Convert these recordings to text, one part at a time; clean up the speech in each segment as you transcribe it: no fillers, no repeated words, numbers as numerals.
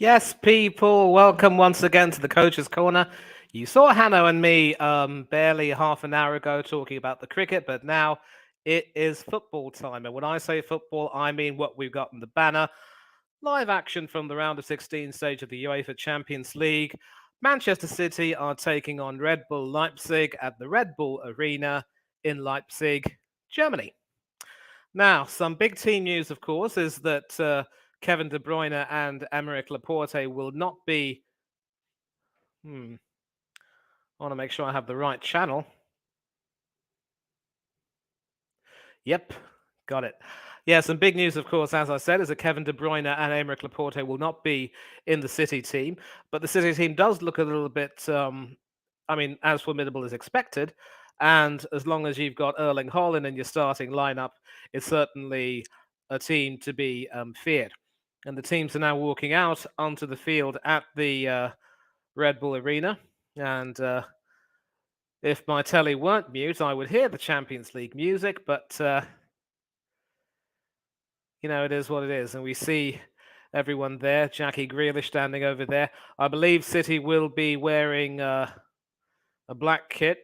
Yes, people, welcome once again to the Coach's Corner. You saw Hanno and me barely half an hour ago talking about the cricket, but now it is football time. And when I say football, I mean what we've got in the banner. Live action from the round of 16 stage of the UEFA Champions League. Manchester City are taking on Red Bull Leipzig at the Red Bull Arena in Leipzig, Germany. Now, some big team news, of course, is that Kevin De Bruyne and Emerick Laporte will not be. I want to make sure I have the right channel. Yep, got it. Yeah, some big news, of course, as I said, is that Kevin De Bruyne and Emerick Laporte will not be in the City team. But the City team does look a little bit, as formidable as expected. And as long as you've got Erling Haaland in your starting lineup, it's certainly a team to be feared. And the teams are now walking out onto the field at the Red Bull Arena. And if my telly weren't mute, I would hear the Champions League music, but it is what it is. And we see everyone there. Jackie Grealish standing over there. I believe City will be wearing a black kit.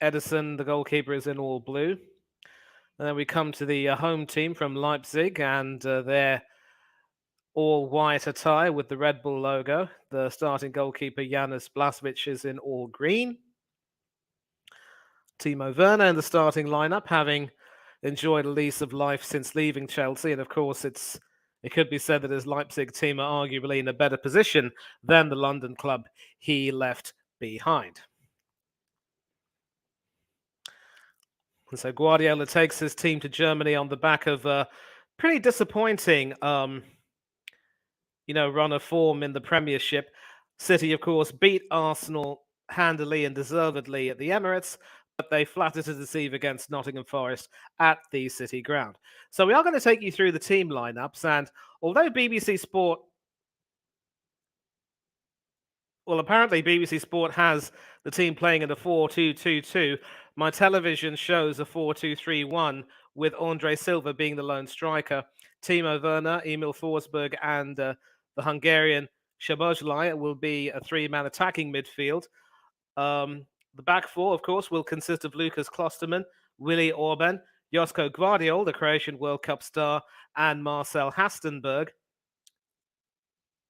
Edison, the goalkeeper, is in all blue. And then we come to the home team from Leipzig, and they're all white attire with the Red Bull logo. The starting goalkeeper, Janis Blažević, is in all green. Timo Werner in the starting lineup, having enjoyed a lease of life since leaving Chelsea. And of course, it could be said that his Leipzig team are arguably in a better position than the London club he left behind. And so Guardiola takes his team to Germany on the back of a pretty disappointing, run of form in the Premiership. City, of course, beat Arsenal handily and deservedly at the Emirates, but they flattered to deceive against Nottingham Forest at the City ground. So we are going to take you through the team lineups, and although apparently BBC Sport has the team playing in a 4-2-2-2. My television shows a 4-2-3-1 with Andre Silva being the lone striker. Timo Werner, Emil Forsberg, and the Hungarian Szoboszlai will be a three-man attacking midfield. The back four, of course, will consist of Lucas Klostermann, Willi Orban, Josko Gvardiol, the Croatian World Cup star, and Marcel Hastenberg.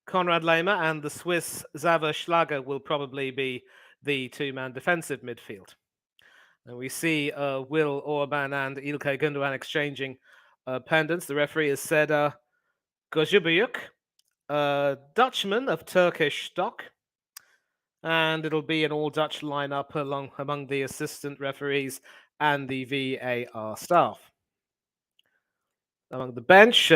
Konrad Lehmer and the Swiss Xaver Schlager will probably be the two-man defensive midfield. And we see Will Orban and Ilkay Gundogan exchanging pendants. The referee has said Gojubuyuk, Dutchman of Turkish stock. And it'll be an all-Dutch lineup among the assistant referees and the VAR staff. Among the bench,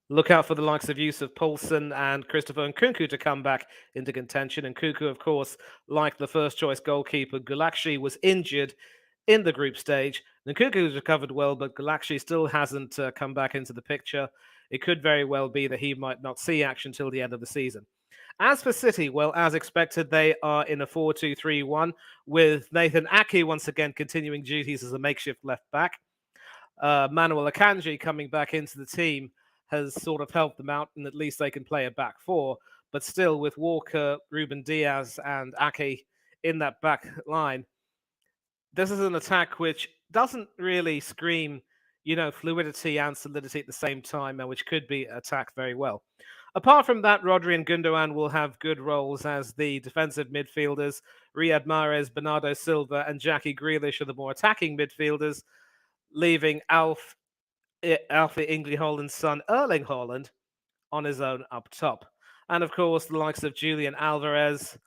look out for the likes of Yusuf Poulsen and Christopher Nkunku to come back into contention. And Nkunku, of course, like the first-choice goalkeeper, Gulakshi was injured in the group stage. Nkunku's recovered well, but Gulakshi still hasn't come back into the picture. It could very well be that he might not see action till the end of the season. As for City, well, as expected, they are in a 4-2-3-1 with Nathan Ake once again continuing duties as a makeshift left back. Manuel Akanji coming back into the team has sort of helped them out, and at least they can play a back four. But still, with Walker, Ruben Diaz, and Ake in that back line, this is an attack which doesn't really scream, fluidity and solidity at the same time, and which could be attacked very well. Apart from that, Rodri and Gundogan will have good roles as the defensive midfielders. Riyad Mahrez, Bernardo Silva, and Jackie Grealish are the more attacking midfielders, leaving Alfie Ingley Haaland's son, Erling Haaland, on his own up top. And of course, the likes of Julian Alvarez,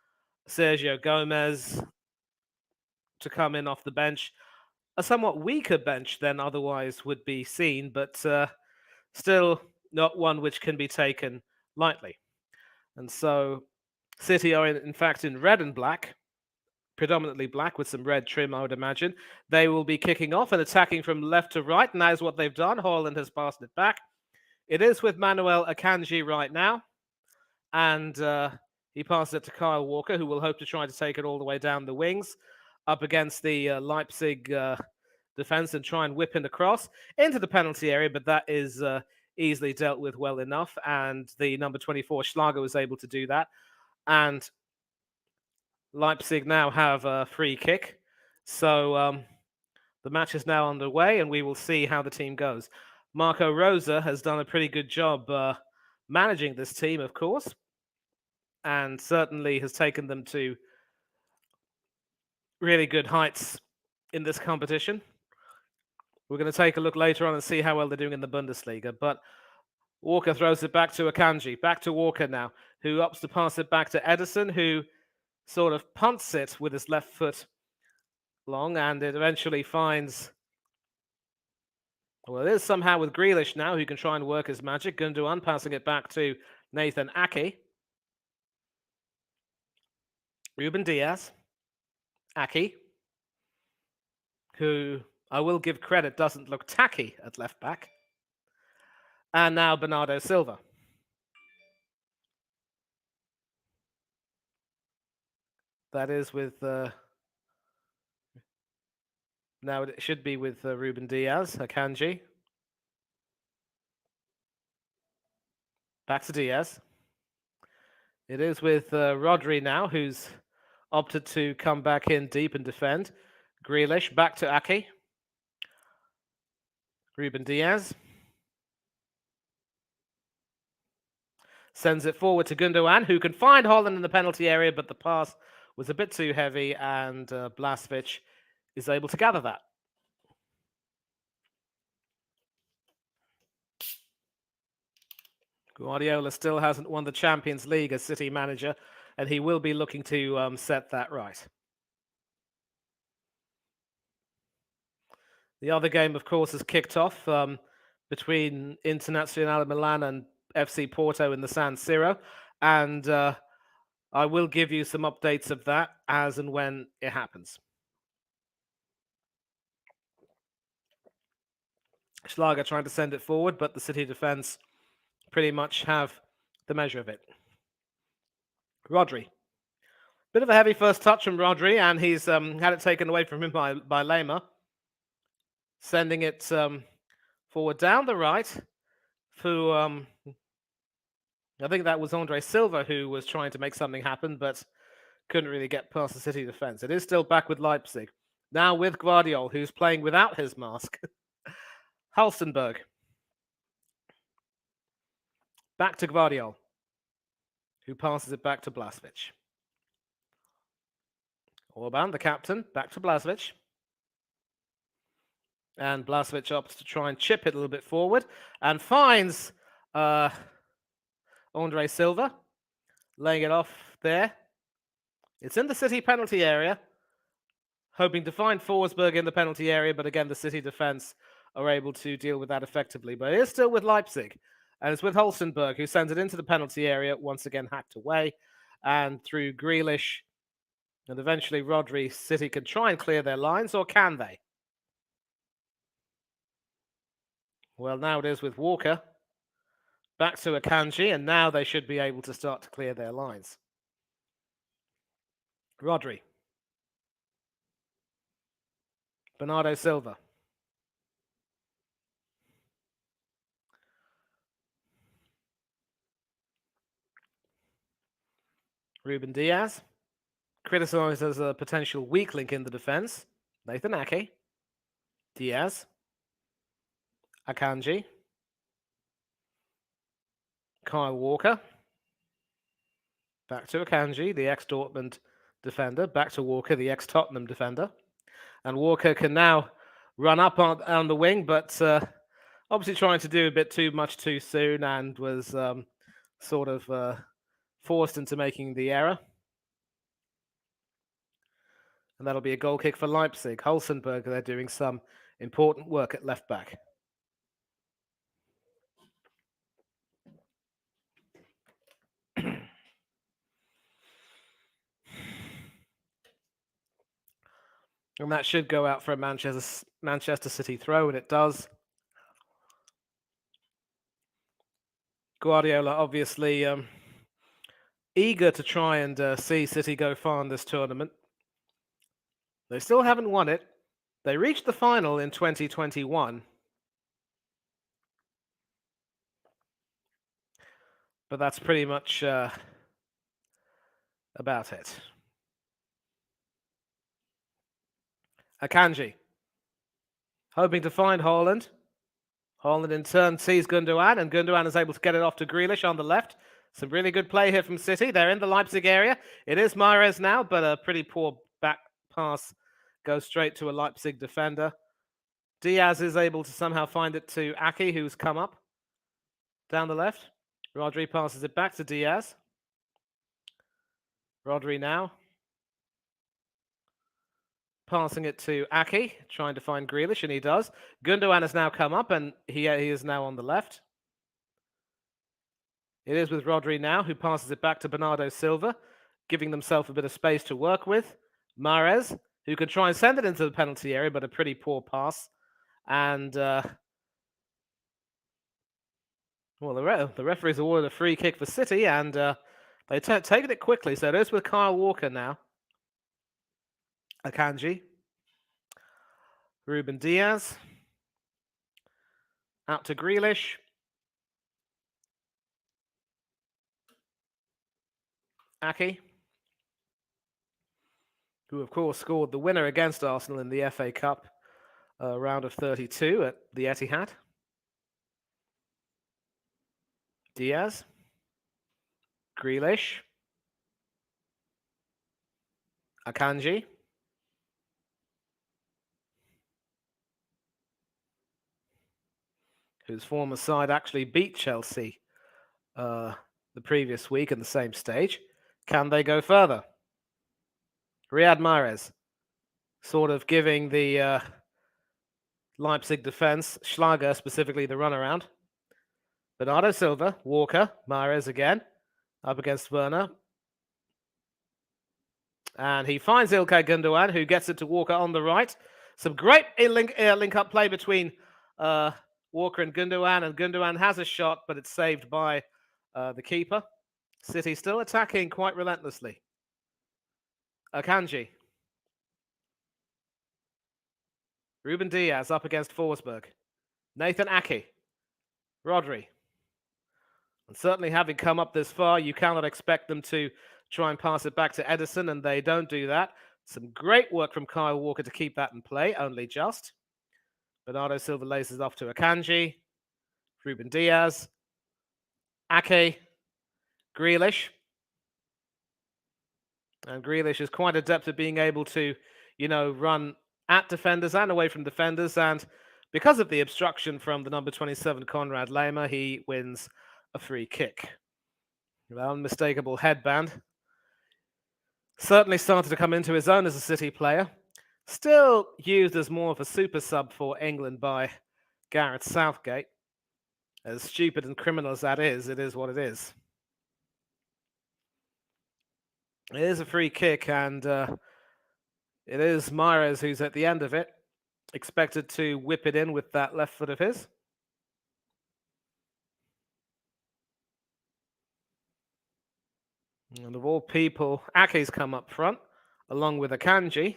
Sergio Gomez to come in off the bench. A somewhat weaker bench than otherwise would be seen, but still not one which can be taken lightly. And so City are in fact in red and black, predominantly black with some red trim, I would imagine. They will be kicking off and attacking from left to right, and that is what they've done. Haaland has passed it back. It is with Manuel Akanji right now, and he passes it to Kyle Walker, who will hope to try to take it all the way down the wings up against the Leipzig defense and try and whip it across into the penalty area, but that is easily dealt with well enough, and the number 24 Schlager was able to do that. And Leipzig now have a free kick. So the match is now underway, and we will see how the team goes. Marco Rosa has done a pretty good job managing this team, of course, and certainly has taken them to really good heights in this competition. We're going to take a look later on and see how well they're doing in the Bundesliga. But Walker throws it back to Akanji, back to Walker now, who opts to pass it back to Edison, who sort of punts it with his left foot long, and it eventually finds... Well, it is somehow with Grealish now, who can try and work his magic. Gundogan passing it back to Nathan Ake. Ruben Diaz. Ake, who I will give credit doesn't look tacky at left back. And now Bernardo Silva. That is with... now it should be with Ruben Diaz, Akanji. Back to Diaz. It is with Rodri now, who's opted to come back in deep and defend. Grealish, back to Ake. Ruben Diaz. Sends it forward to Gundogan, who can find Holland in the penalty area, but the pass was a bit too heavy, and Blažević is able to gather that. Guardiola still hasn't won the Champions League as City manager, and he will be looking to set that right. The other game, of course, has kicked off between Internazionale Milan and FC Porto in the San Siro, and I will give you some updates of that as and when it happens. Schlager trying to send it forward, but the City defence pretty much have the measure of it. Rodri. Bit of a heavy first touch from Rodri, and he's had it taken away from him by Lema. Sending it forward down the right to, I think that was Andre Silva who was trying to make something happen, but couldn't really get past the City defence. It is still back with Leipzig. Now with Guardiola, who's playing without his mask. Halstenberg. Back to Guardiola, who passes it back to Blažević. Orban, the captain, back to Blažević. And Blažević opts to try and chip it a little bit forward and finds Andre Silva, laying it off there. It's in the City penalty area, hoping to find Forsberg in the penalty area, but again, the City defence are able to deal with that effectively. But it is still with Leipzig, and it's with Halstenberg, who sends it into the penalty area, once again hacked away, and through Grealish, and eventually Rodri. City can try and clear their lines, or can they? Well, now it is with Walker. Back to Akanji, and now they should be able to start to clear their lines. Rodri. Bernardo Silva. Ruben Diaz. Criticised as a potential weak link in the defence. Nathan Ake. Diaz. Akanji. Kyle Walker. Back to Akanji, the ex-Dortmund defender. Back to Walker, the ex-Tottenham defender. And Walker can now run up on the wing, but obviously trying to do a bit too much too soon, and was sort of forced into making the error. And that'll be a goal kick for Leipzig. Halstenberg, they're doing some important work at left back. And that should go out for a Manchester City throw, and it does. Guardiola obviously eager to try and see City go far in this tournament. They still haven't won it. They reached the final in 2021. But that's pretty much about it. Akanji, hoping to find Haaland. Haaland in turn sees Gundogan, and Gundogan is able to get it off to Grealish on the left. Some really good play here from City. They're in the Leipzig area. It is Mahrez now, but a pretty poor back pass goes straight to a Leipzig defender. Diaz is able to somehow find it to Ake, who's come up down the left. Rodri passes it back to Diaz. Rodri now passing it to Ake, trying to find Grealish, and he does. Gundogan has now come up, and he is now on the left. It is with Rodri now, who passes it back to Bernardo Silva, giving themselves a bit of space to work with. Mahrez, who can try and send it into the penalty area, but a pretty poor pass. And, well, the referee's awarded a free kick for City, and they've taken it quickly. So it is with Kyle Walker now. Akanji. Ruben Diaz. Out to Grealish. Ake, who of course scored the winner against Arsenal in the FA Cup round of 32 at the Etihad. Diaz. Grealish. Akanji. Whose former side actually beat Chelsea the previous week in the same stage. Can they go further? Riyad Mahrez, sort of giving the Leipzig defense, Schlager specifically, the runaround. Bernardo Silva, Walker, Mahrez again, up against Werner. And he finds Ilkay Gundogan, who gets it to Walker on the right. Some great link-up play between Walker and Gundogan has a shot, but it's saved by the keeper. City still attacking quite relentlessly. Akanji. Ruben Diaz up against Forsberg. Nathan Ake. Rodri. And certainly having come up this far, you cannot expect them to try and pass it back to Edison, and they don't do that. Some great work from Kyle Walker to keep that in play, only just. Bernardo Silva laces off to Akanji. Ruben Diaz. Ake. Grealish. And Grealish is quite adept at being able to, run at defenders and away from defenders. And because of the obstruction from the number 27, Konrad Laimer, he wins a free kick. The unmistakable headband. Certainly started to come into his own as a City player. Still used as more of a super sub for England by Gareth Southgate. As stupid and criminal as that is, it is what it is. It is a free kick, and it is Mahrez who's at the end of it, expected to whip it in with that left foot of his. And of all people, Ake's come up front, along with Akanji.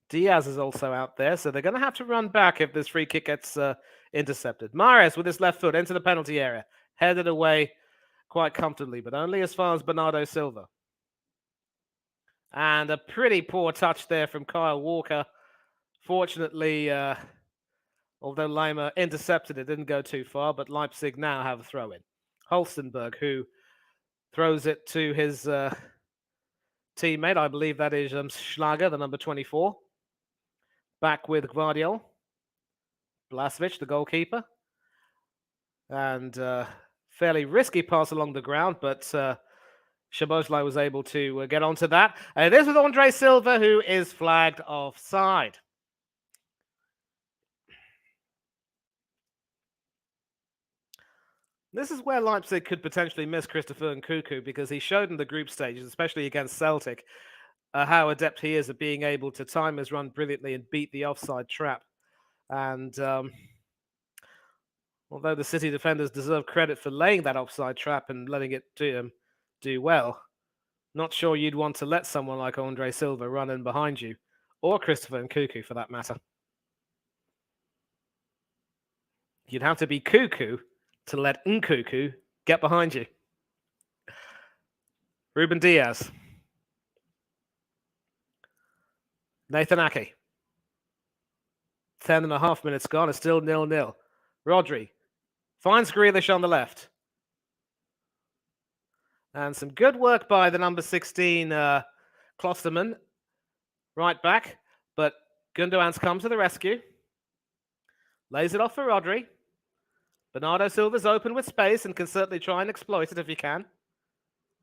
Diaz is also out there, so they're going to have to run back if this free kick gets intercepted. Mahrez with his left foot into the penalty area, headed away quite comfortably, but only as far as Bernardo Silva. And a pretty poor touch there from Kyle Walker. Fortunately, although Laimer intercepted it, didn't go too far, but Leipzig now have a throw-in. Holstenberg, who throws it to his teammate. I believe that is Schlager, the number 24. Back with Gvardiol. Blasevic, the goalkeeper. And fairly risky pass along the ground, but Szoboszlai was able to get onto that. And it is with Andre Silva, who is flagged offside. This is where Leipzig could potentially miss Christopher Nkunku, because he showed in the group stages, especially against Celtic, how adept he is at being able to time his run brilliantly and beat the offside trap. And although the City defenders deserve credit for laying that offside trap and letting it do well, not sure you'd want to let someone like Andre Silva run in behind you, or Christopher Nkunku for that matter. You'd have to be cuckoo to let Nkunku Get behind you. Ruben Diaz. Nathan Ake. 10.5 minutes gone. It's still 0-0. Rodri finds Grealish on the left. And some good work by the number 16, Klosterman, right back. But Gundogan's come to the rescue. Lays it off for Rodri. Bernardo Silva's open with space and can certainly try and exploit it if he can.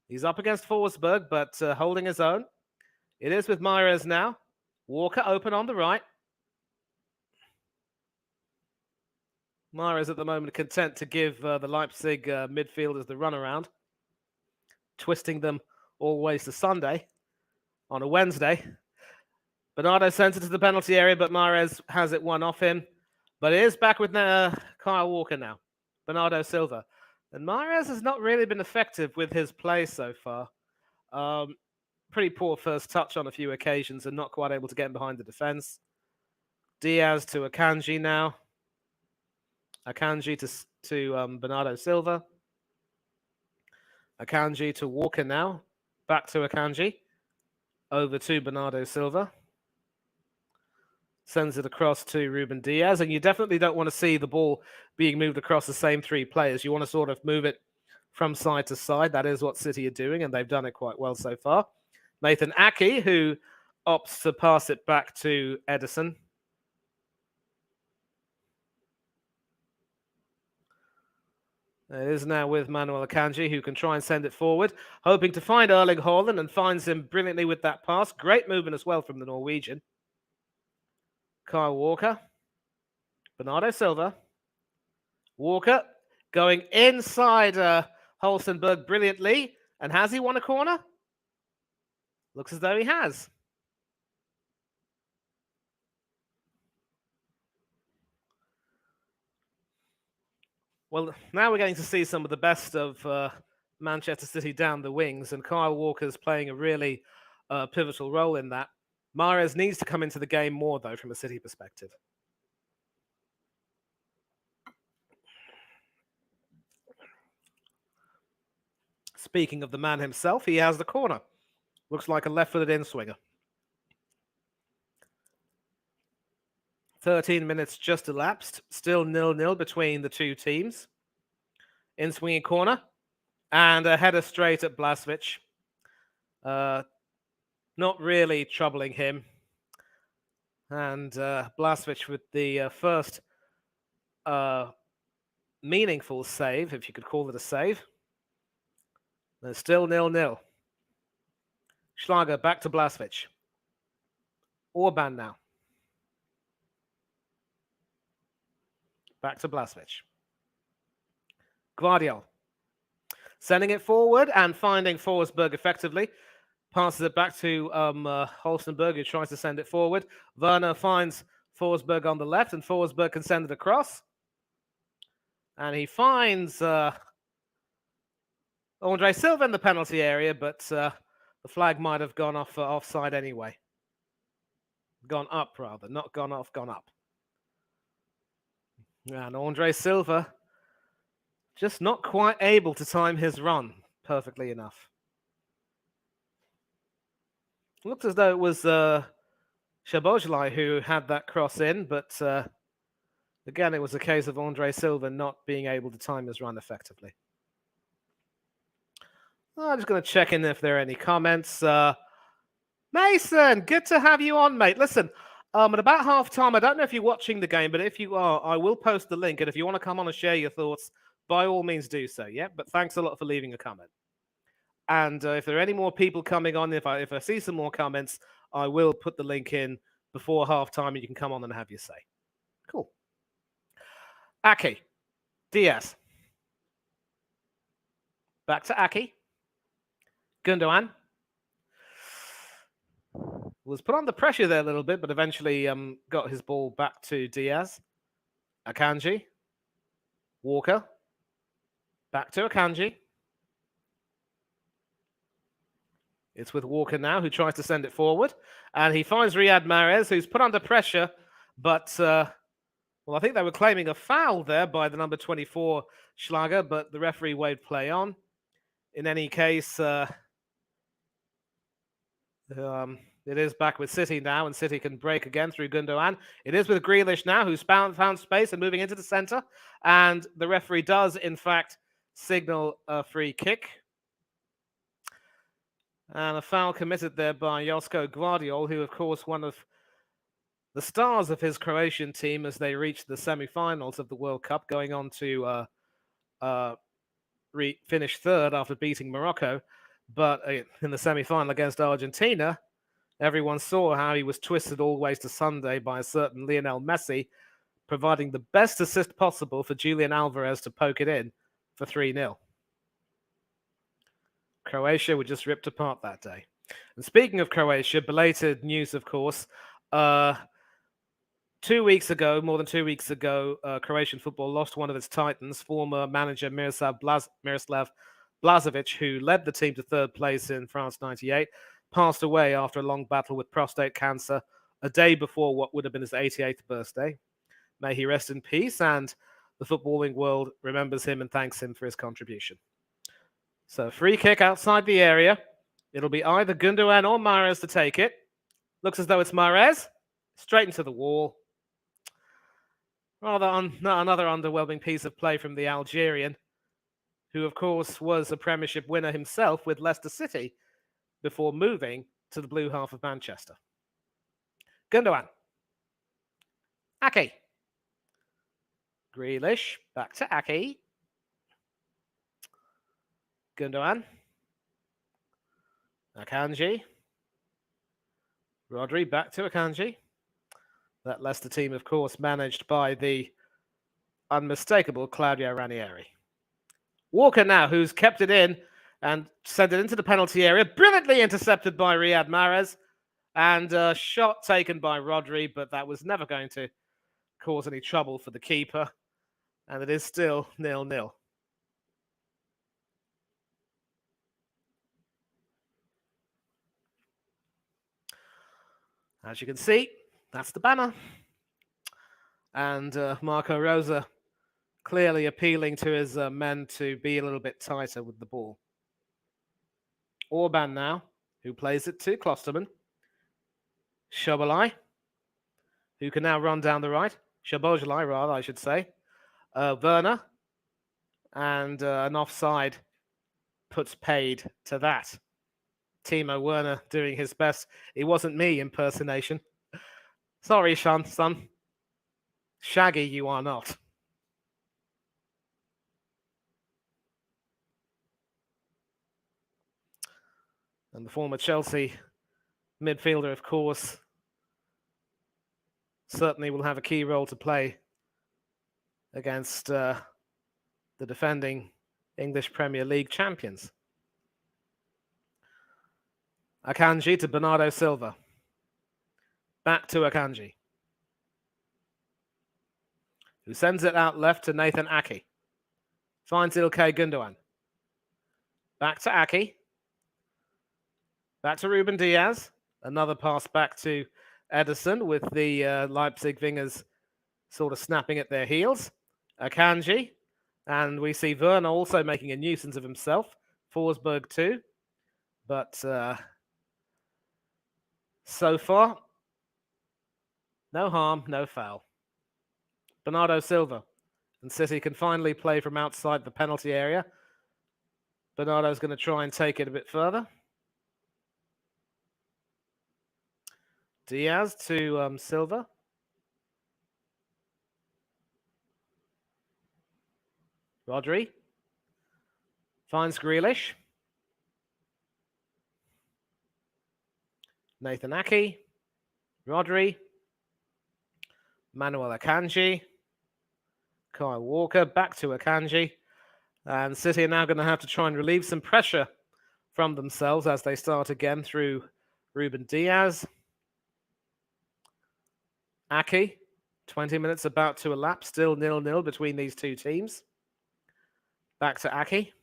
He's up against Forsberg, but holding his own. It is with Mahrez now. Walker open on the right. Mahrez at the moment content to give the Leipzig midfielders the runaround, twisting them always to Sunday on a Wednesday. Bernardo sends it to the penalty area, but Mahrez has it one off him. But it is back with Kyle Walker now. Bernardo Silva. And Mahrez has not really been effective with his play so far. Pretty poor first touch on a few occasions and not quite able to get in behind the defense. Diaz to Akanji now. Akanji to Bernardo Silva. Akanji to Walker now. Back to Akanji. Over to Bernardo Silva. Sends it across to Ruben Diaz. And you definitely don't want to see the ball being moved across the same three players. You want to sort of move it from side to side. That is what City are doing, and they've done it quite well so far. Nathan Ake, who opts to pass it back to Ederson. It is now with Manuel Akanji, who can try and send it forward, hoping to find Erling Haaland, and finds him brilliantly with that pass. Great movement as well from the Norwegian. Kyle Walker. Bernardo Silva. Walker going inside Hulsenberg brilliantly. And has he won a corner? Looks as though he has. Well, now we're getting to see some of the best of Manchester City down the wings, and Kyle Walker's playing a really pivotal role in that. Mahrez needs to come into the game more, though, from a City perspective. Speaking of the man himself, he has the corner. Looks like a left-footed in-swinger. 13 minutes just elapsed. Still 0-0 between the two teams. In-swinging corner. And a header straight at Blažević. Not really troubling him. And Blažević with the first meaningful save, if you could call it a save. There's still 0-0. Schlager back to Blažević. Orban now. Back to Blažević. Gvardiol. Sending it forward and finding Forsberg effectively. Passes it back to Hulsenberg, who tries to send it forward. Werner finds Forsberg on the left, and Forsberg can send it across. And he finds Andre Silva in the penalty area, but the flag might have gone off offside anyway. Gone up, rather. Not gone off, gone up. And Andre Silva just not quite able to time his run perfectly enough. It looked as though it was Szoboszlai who had that cross in, but again, it was a case of Andre Silva not being able to time his run effectively. I'm just going to check in if there are any comments. Mason, good to have you on, mate. Listen, at about half-time, I don't know if you're watching the game, but if you are, I will post the link, and if you want to come on and share your thoughts, by all means do so, yeah? But thanks a lot for leaving a comment. And if there are any more people coming on, if I see some more comments, I will put the link in before half-time, and you can come on and have your say. Cool. Ake. Diaz. Back to Ake. Gundogan. Was put under pressure there a little bit, but eventually got his ball back to Diaz. Akanji. Walker. Back to Akanji. It's with Walker now, who tries to send it forward. And he finds Riyad Mahrez, who's put under pressure, but, well, Well, I think they were claiming a foul there by the number 24 Schlager, but the referee waved play on. In any case, it is back with City now, and City can break again through Gundogan. It is with Grealish now, who's found space and moving into the centre. And the referee does, in fact, signal a free kick. And a foul committed there by Josko Gvardiol, who, of course, one of the stars of his Croatian team as they reached the semi-finals of the World Cup, going on to finish third after beating Morocco. But in the semi-final against Argentina, everyone saw how he was twisted always to Sunday by a certain Lionel Messi, providing the best assist possible for Julian Alvarez to poke it in for 3-0. Croatia were just ripped apart that day. And speaking of Croatia, belated news, of course. 2 weeks ago, more than 2 weeks ago, Croatian football lost one of its titans, former manager Miroslav Blažević, who led the team to third place in France '98, passed away after a long battle with prostate cancer a day before what would have been his 88th birthday. May he rest in peace, and the footballing world remembers him and thanks him for his contribution. So, free kick outside the area. It'll be either Gundogan or Mahrez to take it. Looks as though it's Mahrez. Straight into the wall. Rather another underwhelming piece of play from the Algerian, who, of course, was a Premiership winner himself with Leicester City before moving to the blue half of Manchester. Gundogan. Ake. Grealish. Back to Ake. Gundogan. Akanji. Rodri back to Akanji. That Leicester team, of course, managed by the unmistakable Claudio Ranieri. Walker now, who's kept it in and sent it into the penalty area. Brilliantly intercepted by Riyad Mahrez. And a shot taken by Rodri, but that was never going to cause any trouble for the keeper. And it is still 0-0. As you can see, that's the banner. And Marco Rosa clearly appealing to his men to be a little bit tighter with the ball. Orban now, who plays it to Klosterman. Szoboszlai, who can now run down the right. Szoboszlai, rather, I should say. Werner. And an offside puts paid to that. Timo Werner doing his best. It wasn't me impersonation. Sorry, son. Shaggy, you are not. And the former Chelsea midfielder, of course, certainly will have a key role to play against the defending English Premier League champions. Akanji to Bernardo Silva. Back to Akanji, who sends it out left to Nathan Ake. Finds Ilkay Gundogan. Back to Ake. Back to Ruben Diaz. Another pass back to Ederson with the Leipzig wingers sort of snapping at their heels. Akanji. And we see Werner also making a nuisance of himself. Forsberg too. But so far, no harm, no foul. Bernardo Silva. And City can finally play from outside the penalty area. Bernardo's going to try and take it a bit further. Diaz to Silva. Rodri. Finds Grealish. Nathan Ake. Rodri. Manuel Akanji. Kyle Walker. Back to Akanji. And City are now going to have to try and relieve some pressure from themselves as they start again through Ruben Diaz. Ake, 20 minutes about to elapse, still 0-0 between these two teams. Back to Ake.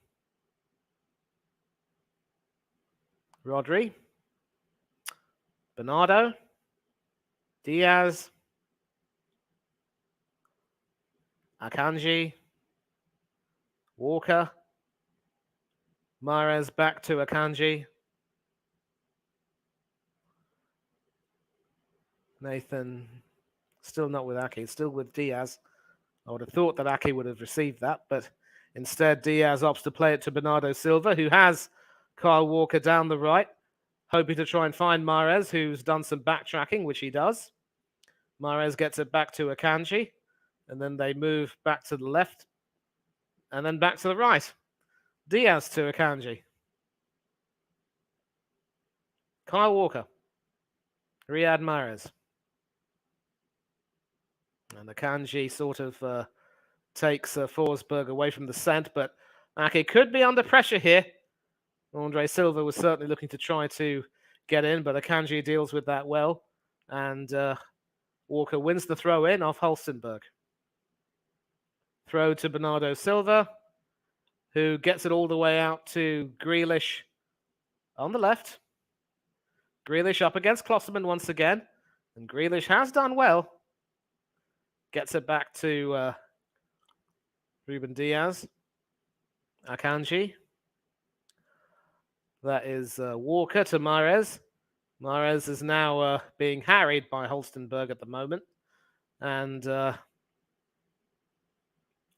Rodri. Bernardo. Diaz. Akanji. Walker. Mahrez back to Akanji. Nathan still not with Ake, still with Diaz. I would have thought that Ake would have received that, but instead Diaz opts to play it to Bernardo Silva, who has Kyle Walker down the right, hoping to try and find Mahrez, who's done some backtracking, which he does. Mahrez gets it back to Akanji, and then they move back to the left, and then back to the right. Diaz to Akanji. Kyle Walker. Riyad Mahrez. And Akanji sort of takes Forsberg away from the scent, but Ake could be under pressure here. Andre Silva was certainly looking to try to get in, but Akanji deals with that well. And Walker wins the throw in off Halstenberg. Throw to Bernardo Silva, who gets it all the way out to Grealish on the left. Grealish up against Klosserman once again. And Grealish has done well. Gets it back to Ruben Diaz. Akanji. That is Walker to Mahrez. Mahrez is now being harried by Halstenberg at the moment. And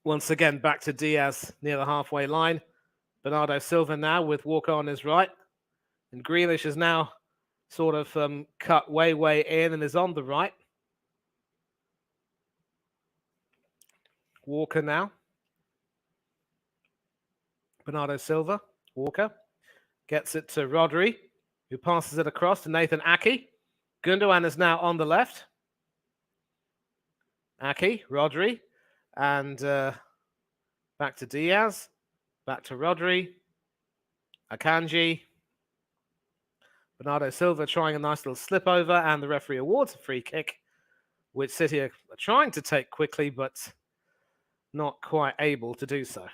once again, back to Diaz near the halfway line. Bernardo Silva now with Walker on his right. And Grealish is now sort of cut way in and is on the right. Walker now. Bernardo Silva. Walker. Gets it to Rodri, who passes it across to Nathan Ake. Gundogan is now on the left. Ake, Rodri, and back to Diaz. Back to Rodri. Akanji. Bernardo Silva trying a nice little slip over, and the referee awards a free kick, which City are trying to take quickly, but not quite able to do so.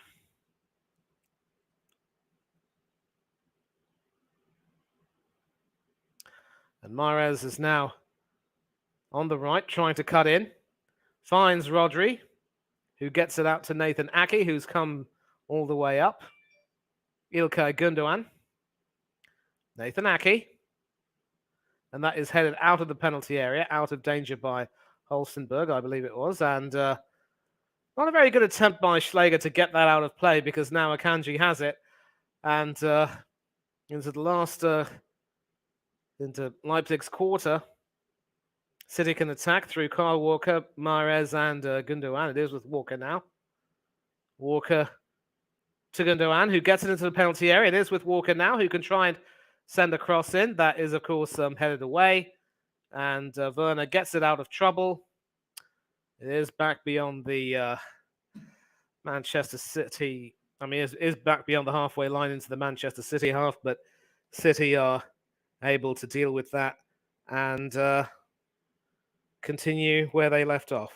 And Mahrez is now on the right, trying to cut in. Finds Rodri, who gets it out to Nathan Ake, who's come all the way up. Ilkay Gundogan. Nathan Ake. And that is headed out of the penalty area, out of danger by Halstenberg, I believe it was. And not a very good attempt by Schläger to get that out of play, because now Akanji has it. And into the last, into Leipzig's quarter, City can attack through Kyle Walker, Mahrez, and Gundogan. It is with Walker now. Walker to Gundogan, who gets it into the penalty area. It is with Walker now, who can try and send a cross in. That is, of course, headed away. And Werner gets it out of trouble. It is back beyond the Manchester City. I mean, is back beyond the halfway line into the Manchester City half, but City are able to deal with that and continue where they left off.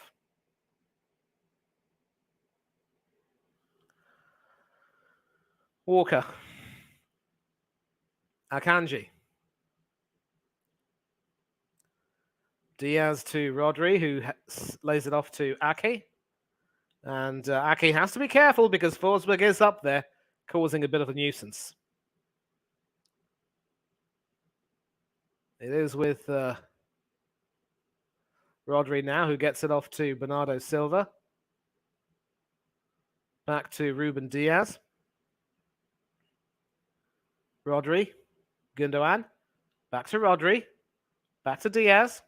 Walker. Akanji. Diaz to Rodri, who lays it off to Ake. And Ake has to be careful because Forsberg is up there, causing a bit of a nuisance. It is with Rodri now, who gets it off to Bernardo Silva. Back to Ruben Diaz. Rodri. Gundogan. Back to Rodri. Back to Diaz.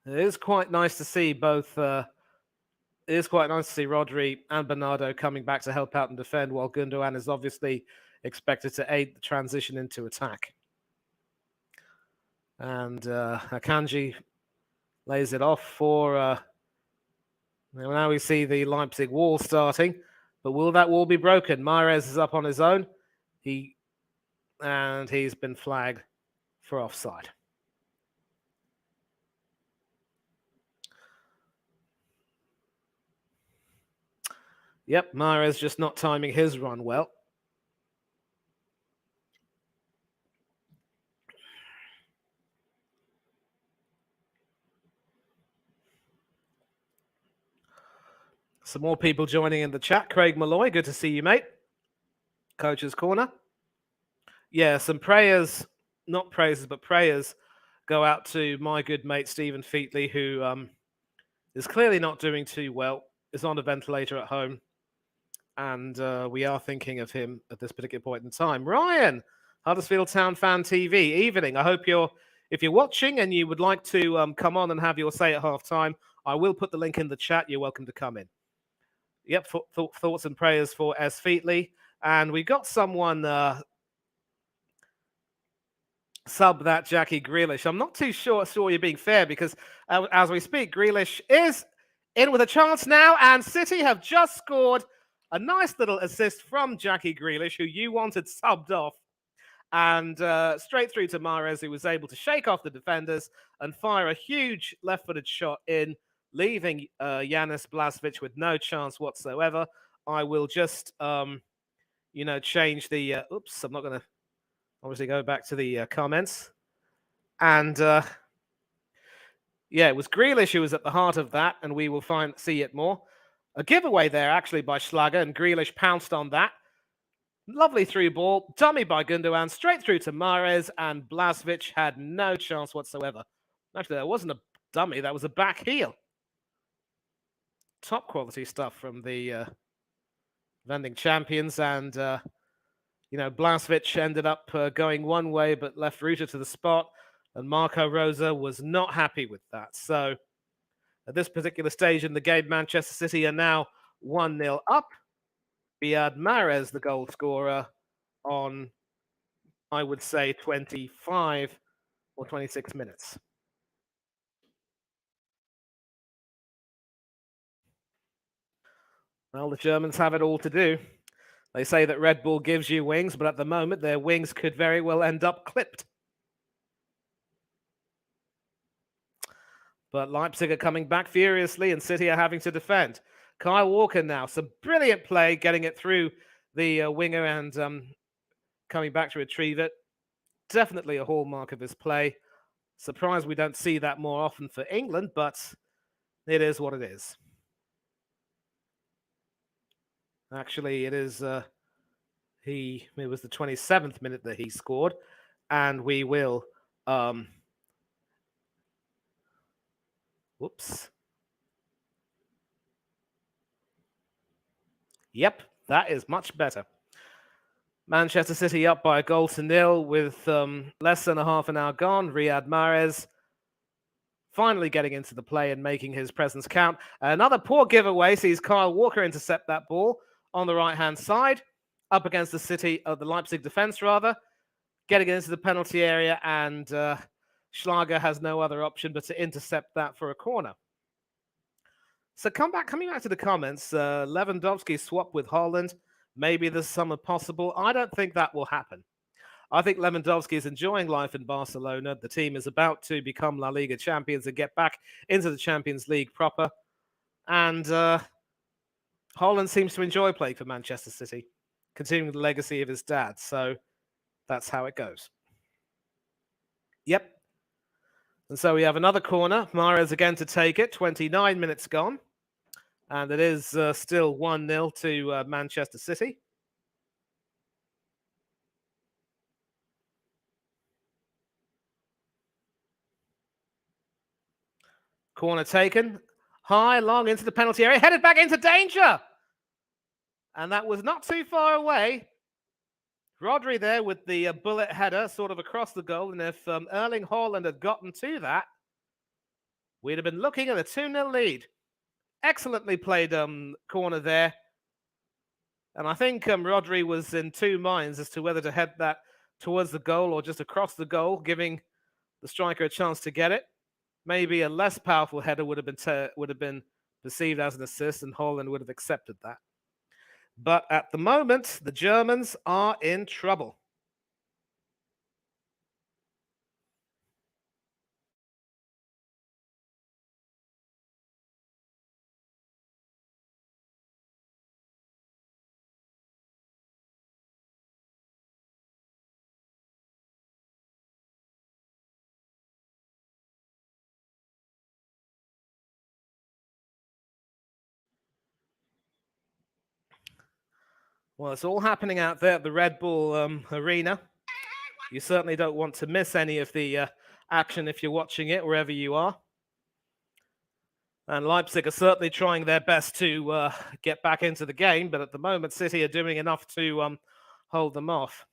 It is quite nice to see both. It is quite nice to see Rodri and Bernardo coming back to help out and defend, while Gundogan is obviously expected to aid the transition into attack. And Akanji lays it off for. Now we see the Leipzig wall starting, but will that wall be broken? Mahrez is up on his own. He's been flagged for offside. Yep, Mahrez just not timing his run well. Some more people joining in the chat. Craig Malloy, good to see you, mate. Coach's Corner. Yeah, some prayers, not praises, but prayers go out to my good mate Stephen Featley, who is clearly not doing too well, is on a ventilator at home, and we are thinking of him at this particular point in time. Ryan, Huddersfield Town Fan TV, evening. I hope if you're watching and you would like to come on and have your say at half time, I will put the link in the chat. You're welcome to come in. Yep, thoughts and prayers for S. Featley. And we got someone sub that Jackie Grealish. I'm not too sure you're being fair because as we speak, Grealish is in with a chance now, and City have just scored a nice little assist from Jackie Grealish, who you wanted subbed off, and straight through to Mahrez, who was able to shake off the defenders and fire a huge left-footed shot in, leaving Yanis Blažević with no chance whatsoever. I will just, change the... oops, I'm not going to obviously go back to the comments. And, yeah, it was Grealish who was at the heart of that, and we will see it more. A giveaway there, actually, by Schlager, and Grealish pounced on that. Lovely through ball, dummy by Gundogan, straight through to Mahrez, and Blažević had no chance whatsoever. Actually, that wasn't a dummy, that was a back heel. Top quality stuff from the vending champions, and, Blažević ended up going one way, but left Ruta to the spot, and Marco Rosa was not happy with that. So, at this particular stage in the game, Manchester City are now 1-0 up. Riyad Mahrez, the goal scorer, on, I would say, 25 or 26 minutes. Well, the Germans have it all to do. They say that Red Bull gives you wings, but at the moment, their wings could very well end up clipped. But Leipzig are coming back furiously, and City are having to defend. Kyle Walker now, some brilliant play, getting it through the winger and coming back to retrieve it. Definitely a hallmark of his play. Surprised we don't see that more often for England, but it is what it is. Actually, it is. It was the 27th minute that he scored, and we will. Whoops. Yep, that is much better. Manchester City up by a goal to nil with less than a half an hour gone. Riyad Mahrez finally getting into the play and making his presence count. Another poor giveaway sees Kyle Walker intercept that ball on the right-hand side, up against the Leipzig defense, rather, getting into the penalty area, and Schlager has no other option but to intercept that for a corner. So coming back to the comments, Lewandowski swap with Haaland. Maybe this summer possible. I don't think that will happen. I think Lewandowski is enjoying life in Barcelona. The team is about to become La Liga champions and get back into the Champions League proper. And Haaland seems to enjoy playing for Manchester City, continuing the legacy of his dad. So that's how it goes. Yep. And so we have another corner. Mahrez again to take it. 29 minutes gone. And it is still 1-0 to Manchester City. Corner taken. High, long into the penalty area. Headed back into danger. And that was not too far away. Rodri there with the bullet header sort of across the goal. And if Erling Haaland had gotten to that, we'd have been looking at a 2-0 lead. Excellently played corner there. And I think Rodri was in two minds as to whether to head that towards the goal or just across the goal, giving the striker a chance to get it. Maybe a less powerful header would have been perceived as an assist, and Haaland would have accepted that. But at the moment, the Germans are in trouble. Well, it's all happening out there at the Red Bull Arena. You certainly don't want to miss any of the action if you're watching it, wherever you are. And Leipzig are certainly trying their best to get back into the game, but at the moment, City are doing enough to hold them off.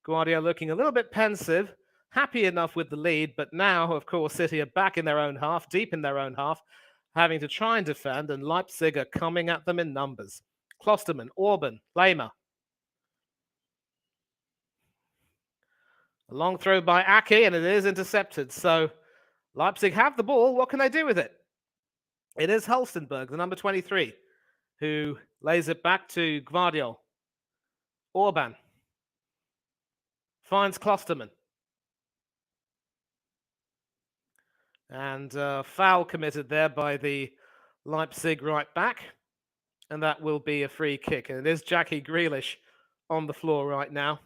Guardiola looking a little bit pensive, happy enough with the lead, but now, of course, City are back in their own half, deep in their own half, having to try and defend, and Leipzig are coming at them in numbers. Klosterman, Orban, Lehmer. A long throw by Ake, and it is intercepted. So Leipzig have the ball. What can they do with it? It is Hulstenberg, the number 23, who lays it back to Gvardiol. Orban finds Klosterman. And foul committed there by the Leipzig right back. And that will be a free kick. And it is Jackie Grealish on the floor right now.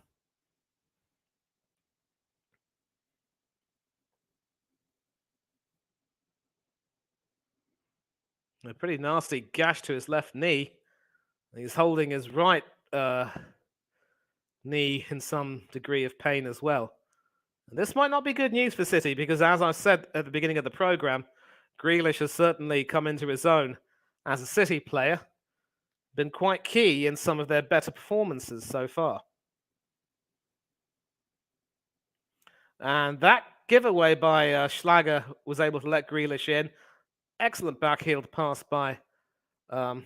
A pretty nasty gash to his left knee. He's holding his right knee in some degree of pain as well. And this might not be good news for City because, as I said at the beginning of the programme, Grealish has certainly come into his own as a City player, been quite key in some of their better performances so far. And that giveaway by Schlager was able to let Grealish in. Excellent backheeled pass by... that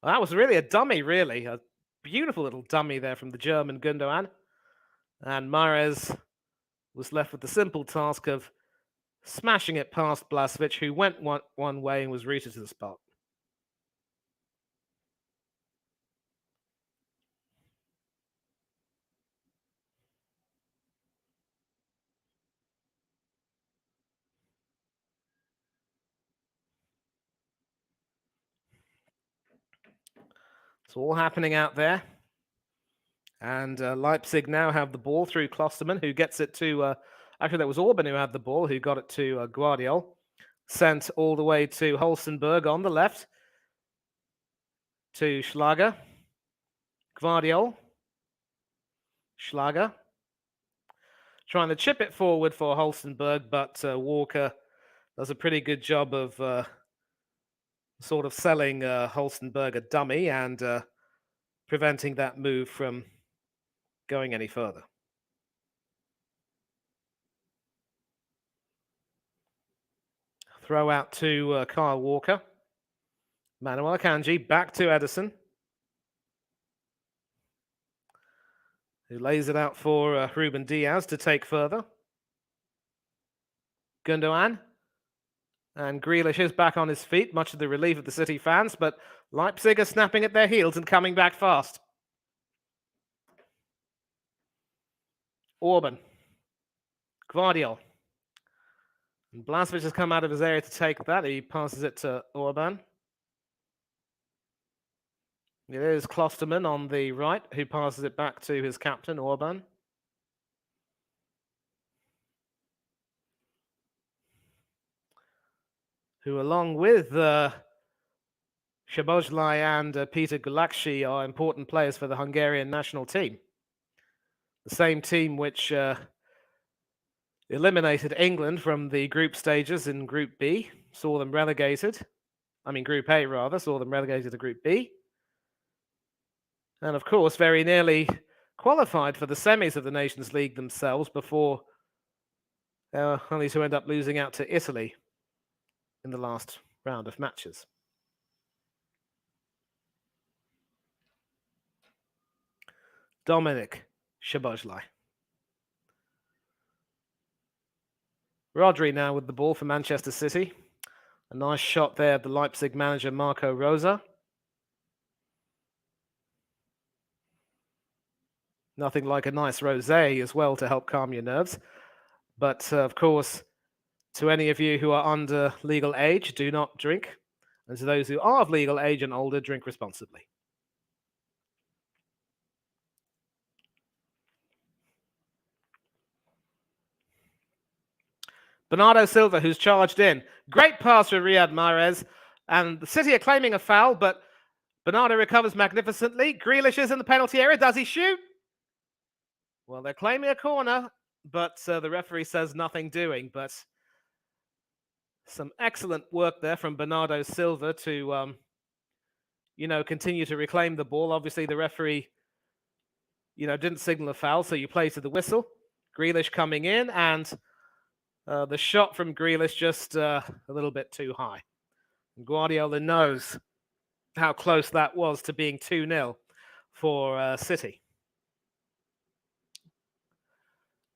was really a dummy, really. A beautiful little dummy there from the German Gundogan. And Mahrez was left with the simple task of smashing it past Blažević, who went one way and was routed to the spot. It's all happening out there. And Leipzig now have the ball through Klosterman, who gets it to... actually, that was Orban who had the ball, who got it to Gvardiol. Sent all the way to Hulstenberg on the left. To Schlager. Gvardiol. Schlager. Trying to chip it forward for Hulstenberg, but Walker does a pretty good job of sort of selling Hulstenberg a dummy and preventing that move from going any further. Throw out to Kyle Walker. Manuel Akanji back to Ederson, who lays it out for Ruben Diaz to take further. Gundogan. And Grealish is back on his feet, much to the relief of the City fans, but Leipzig are snapping at their heels and coming back fast. Orban. Gvardiol. And Blažević has come out of his area to take that. He passes it to Orban. It is Klosterman on the right who passes it back to his captain, Orban. Who, along with Szoboszlai and Peter Gulakshi, are important players for the Hungarian national team. The same team which eliminated England from the group stages in Group B, saw them relegated. I mean, Group A, rather, saw them relegated to Group B. And, of course, very nearly qualified for the semis of the Nations League themselves before only to end up losing out to Italy in the last round of matches. Dominik Szoboszlai. Rodri now with the ball for Manchester City. A nice shot there of the Leipzig manager Marco Rose. Nothing like a nice rosé as well to help calm your nerves. But, of course, to any of you who are under legal age, do not drink. And to those who are of legal age and older, drink responsibly. Bernardo Silva, who's charged in. Great pass for Riyad Mahrez. And the City are claiming a foul, but Bernardo recovers magnificently. Grealish is in the penalty area. Does he shoot? Well, they're claiming a corner, but the referee says nothing doing. But some excellent work there from Bernardo Silva to, continue to reclaim the ball. Obviously, the referee, didn't signal a foul, so you play to the whistle. Grealish coming in, and the shot from Grealish just a little bit too high. And Guardiola knows how close that was to being 2-0 for City.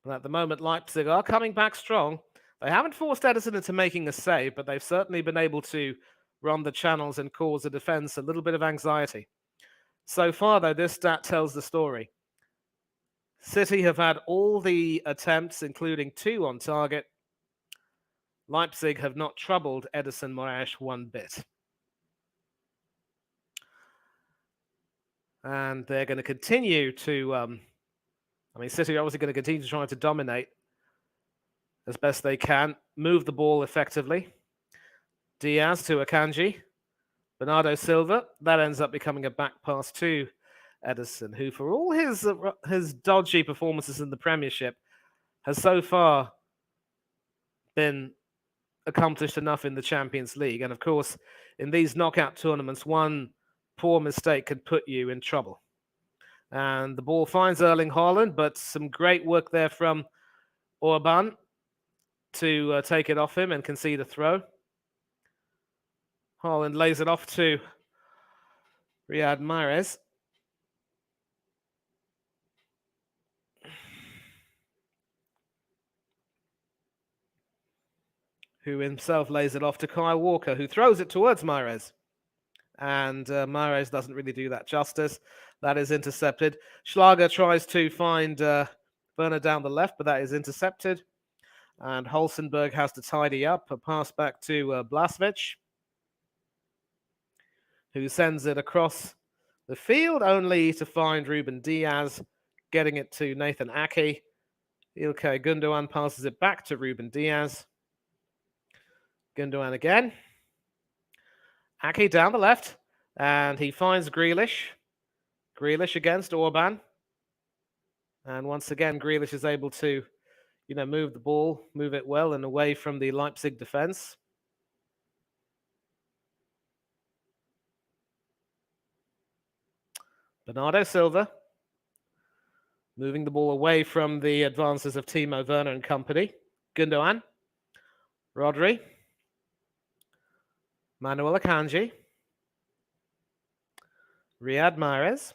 But at the moment, Leipzig are coming back strong. They haven't forced Ederson into making a save, but they've certainly been able to run the channels and cause the defence a little bit of anxiety. So far, though, this stat tells the story. City have had all the attempts, including 2 on target. Leipzig have not troubled Ederson Moraes one bit. And they're going to continue to... City are obviously going to continue to try to dominate as best they can, move the ball effectively. Diaz to Akanji. Bernardo Silva. That ends up becoming a back pass to Ederson, who, for all his dodgy performances in the Premiership, has so far been accomplished enough in the Champions League. And of course, in these knockout tournaments, one poor mistake could put you in trouble. And the ball finds Erling Haaland, but some great work there from Orban to take it off him and concede a throw. Haaland lays it off to Riyad Mahrez. Who himself lays it off to Kyle Walker, who throws it towards Mahrez. And Mahrez doesn't really do that justice. That is intercepted. Schlager tries to find Werner down the left, but that is intercepted. And Holsenberg has to tidy up. A pass back to Blaswich, who sends it across the field, only to find Ruben Diaz getting it to Nathan Ake. Ilkay Gundogan passes it back to Ruben Diaz. Gundogan again. Ake down the left, and he finds Grealish. Grealish against Orban. And once again, Grealish is able to, move the ball, move it well and away from the Leipzig defense. Bernardo Silva moving the ball away from the advances of Timo Werner and company. Gundogan. Rodri. Manuel Akanji. Riyad Mahrez.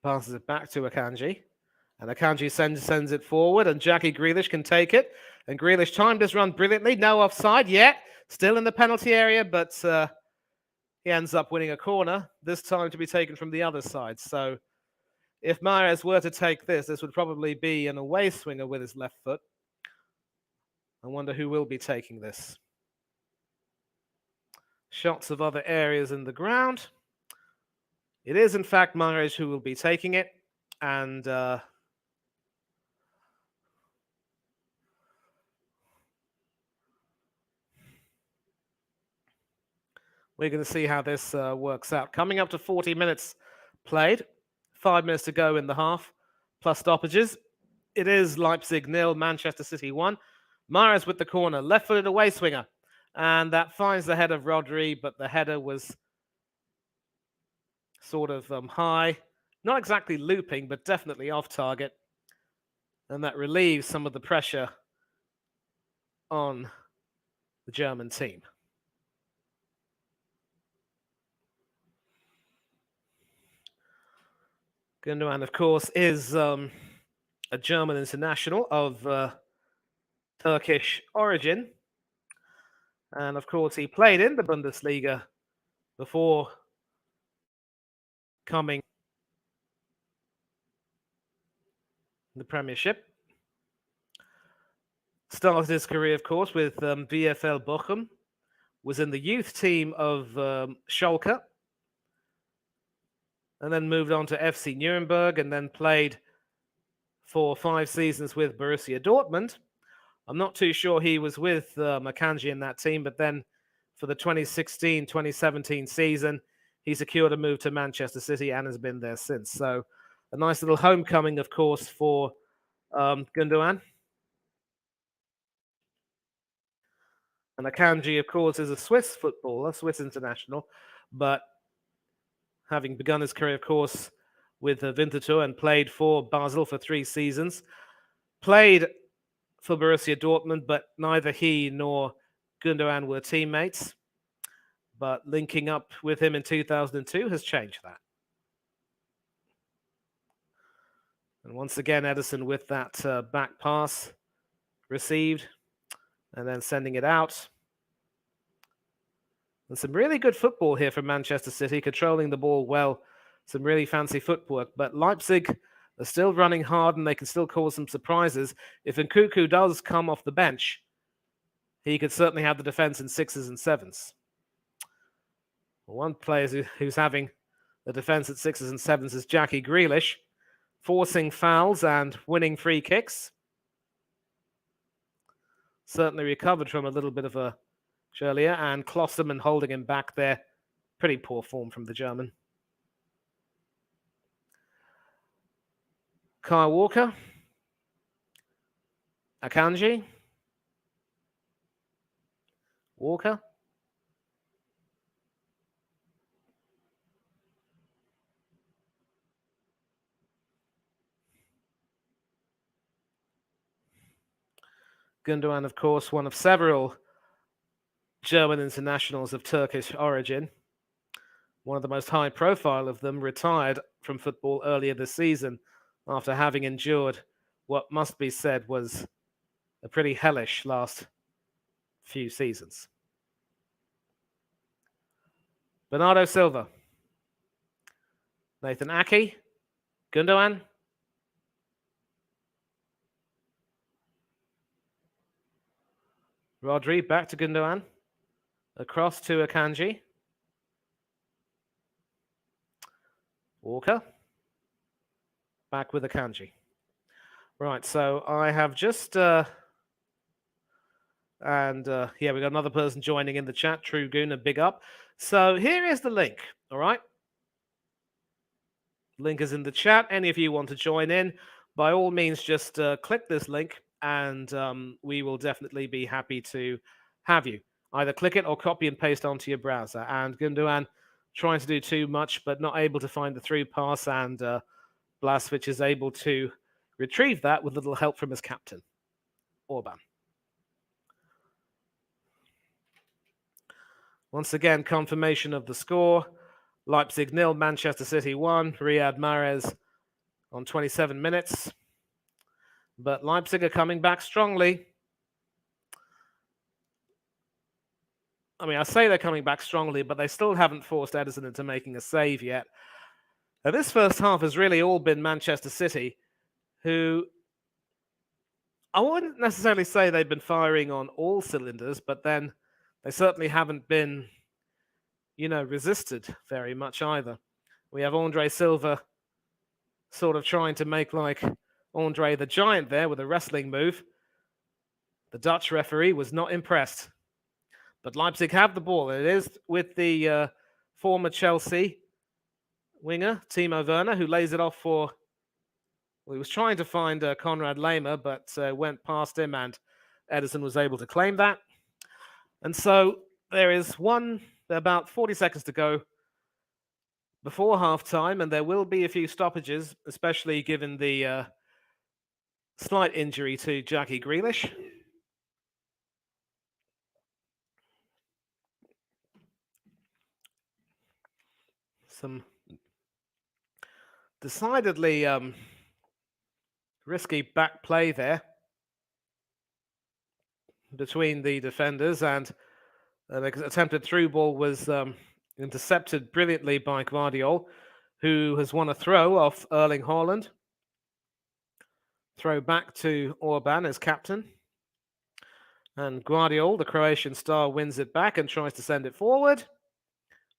Passes it back to Akanji. And Akanji sends it forward, and Jackie Grealish can take it. And Grealish timed his run brilliantly. No offside yet. Still in the penalty area, but he ends up winning a corner, this time to be taken from the other side. So if Mahrez were to take this would probably be an away swinger with his left foot. I wonder who will be taking this. Shots of other areas in the ground. It is, in fact, Mahrez who will be taking it. And we're going to see how this works out. Coming up to 40 minutes played. 5 minutes to go in the half, plus stoppages. It is Leipzig 0, Manchester City 1. Mahrez with the corner, left-footed away swinger. And that finds the head of Rodri, but the header was sort of high. Not exactly looping, but definitely off target. And that relieves some of the pressure on the German team. Gundogan, of course, is a German international of Turkish origin. And, of course, he played in the Bundesliga before coming the Premiership. Started his career, of course, with VfL Bochum. Was in the youth team of Schalke. And then moved on to FC Nuremberg and then played for 5 seasons with Borussia Dortmund. I'm not too sure he was with Akanji in that team, but then for the 2016-2017 season, he secured a move to Manchester City and has been there since. So a nice little homecoming, of course, for Gundogan. And Akanji, of course, is a Swiss footballer, Swiss international, but having begun his career, of course, with Winterthur and played for Basel for 3 seasons, played for Borussia Dortmund, but neither he nor Gundogan were teammates. But linking up with him in 2002 has changed that. And once again, Ederson with that back pass received and then sending it out. And some really good football here from Manchester City, controlling the ball well. Some really fancy footwork. But Leipzig are still running hard and they can still cause some surprises. If Nkunku does come off the bench, he could certainly have the defense in 6s and 7s. One player who's having the defense at 6s and 7s is Jackie Grealish, forcing fouls and winning free kicks. Certainly recovered from a little bit of a earlier, and Klosterman holding him back there. Pretty poor form from the German. Kyle Walker. Akanji. Walker. Gundogan, of course, one of several German internationals of Turkish origin. One of the most high profile of them retired from football earlier this season after having endured what must be said was a pretty hellish last few seasons. Bernardo Silva. Nathan Ake. Gundogan. Rodri back to Gundogan. Across to Akanji. Walker. Back with Akanji. Right, so I have just... yeah, we got another person joining in the chat. True Goon, big up. So here is the link, all right? Link is in the chat. Any of you want to join in, by all means, just click this link and we will definitely be happy to have you. Either click it or copy and paste onto your browser. And Gundogan trying to do too much, but not able to find the through pass, and Blaswich is able to retrieve that with a little help from his captain, Orban. Once again, confirmation of the score. Leipzig 0, Manchester City 1. Riyad Mahrez on 27 minutes. But Leipzig are coming back strongly. I mean, I say they're coming back strongly, but they still haven't forced Ederson into making a save yet. Now, this first half has really all been Manchester City, who I wouldn't necessarily say they've been firing on all cylinders, but then they certainly haven't been, resisted very much either. We have Andre Silva sort of trying to make like Andre the Giant there with a wrestling move. The Dutch referee was not impressed. But Leipzig have the ball. It is with the former Chelsea winger, Timo Werner, who lays it off for... Well, he was trying to find Konrad Lehmer, but went past him, and Ederson was able to claim that. And so there is about 40 seconds to go before half-time, and there will be a few stoppages, especially given the slight injury to Jackie Grealish. Some decidedly risky back play there between the defenders, and an attempted through ball was intercepted brilliantly by Guardiol, who has won a throw off Erling Haaland. Throw back to Orban as captain. And Guardiol, the Croatian star, wins it back and tries to send it forward.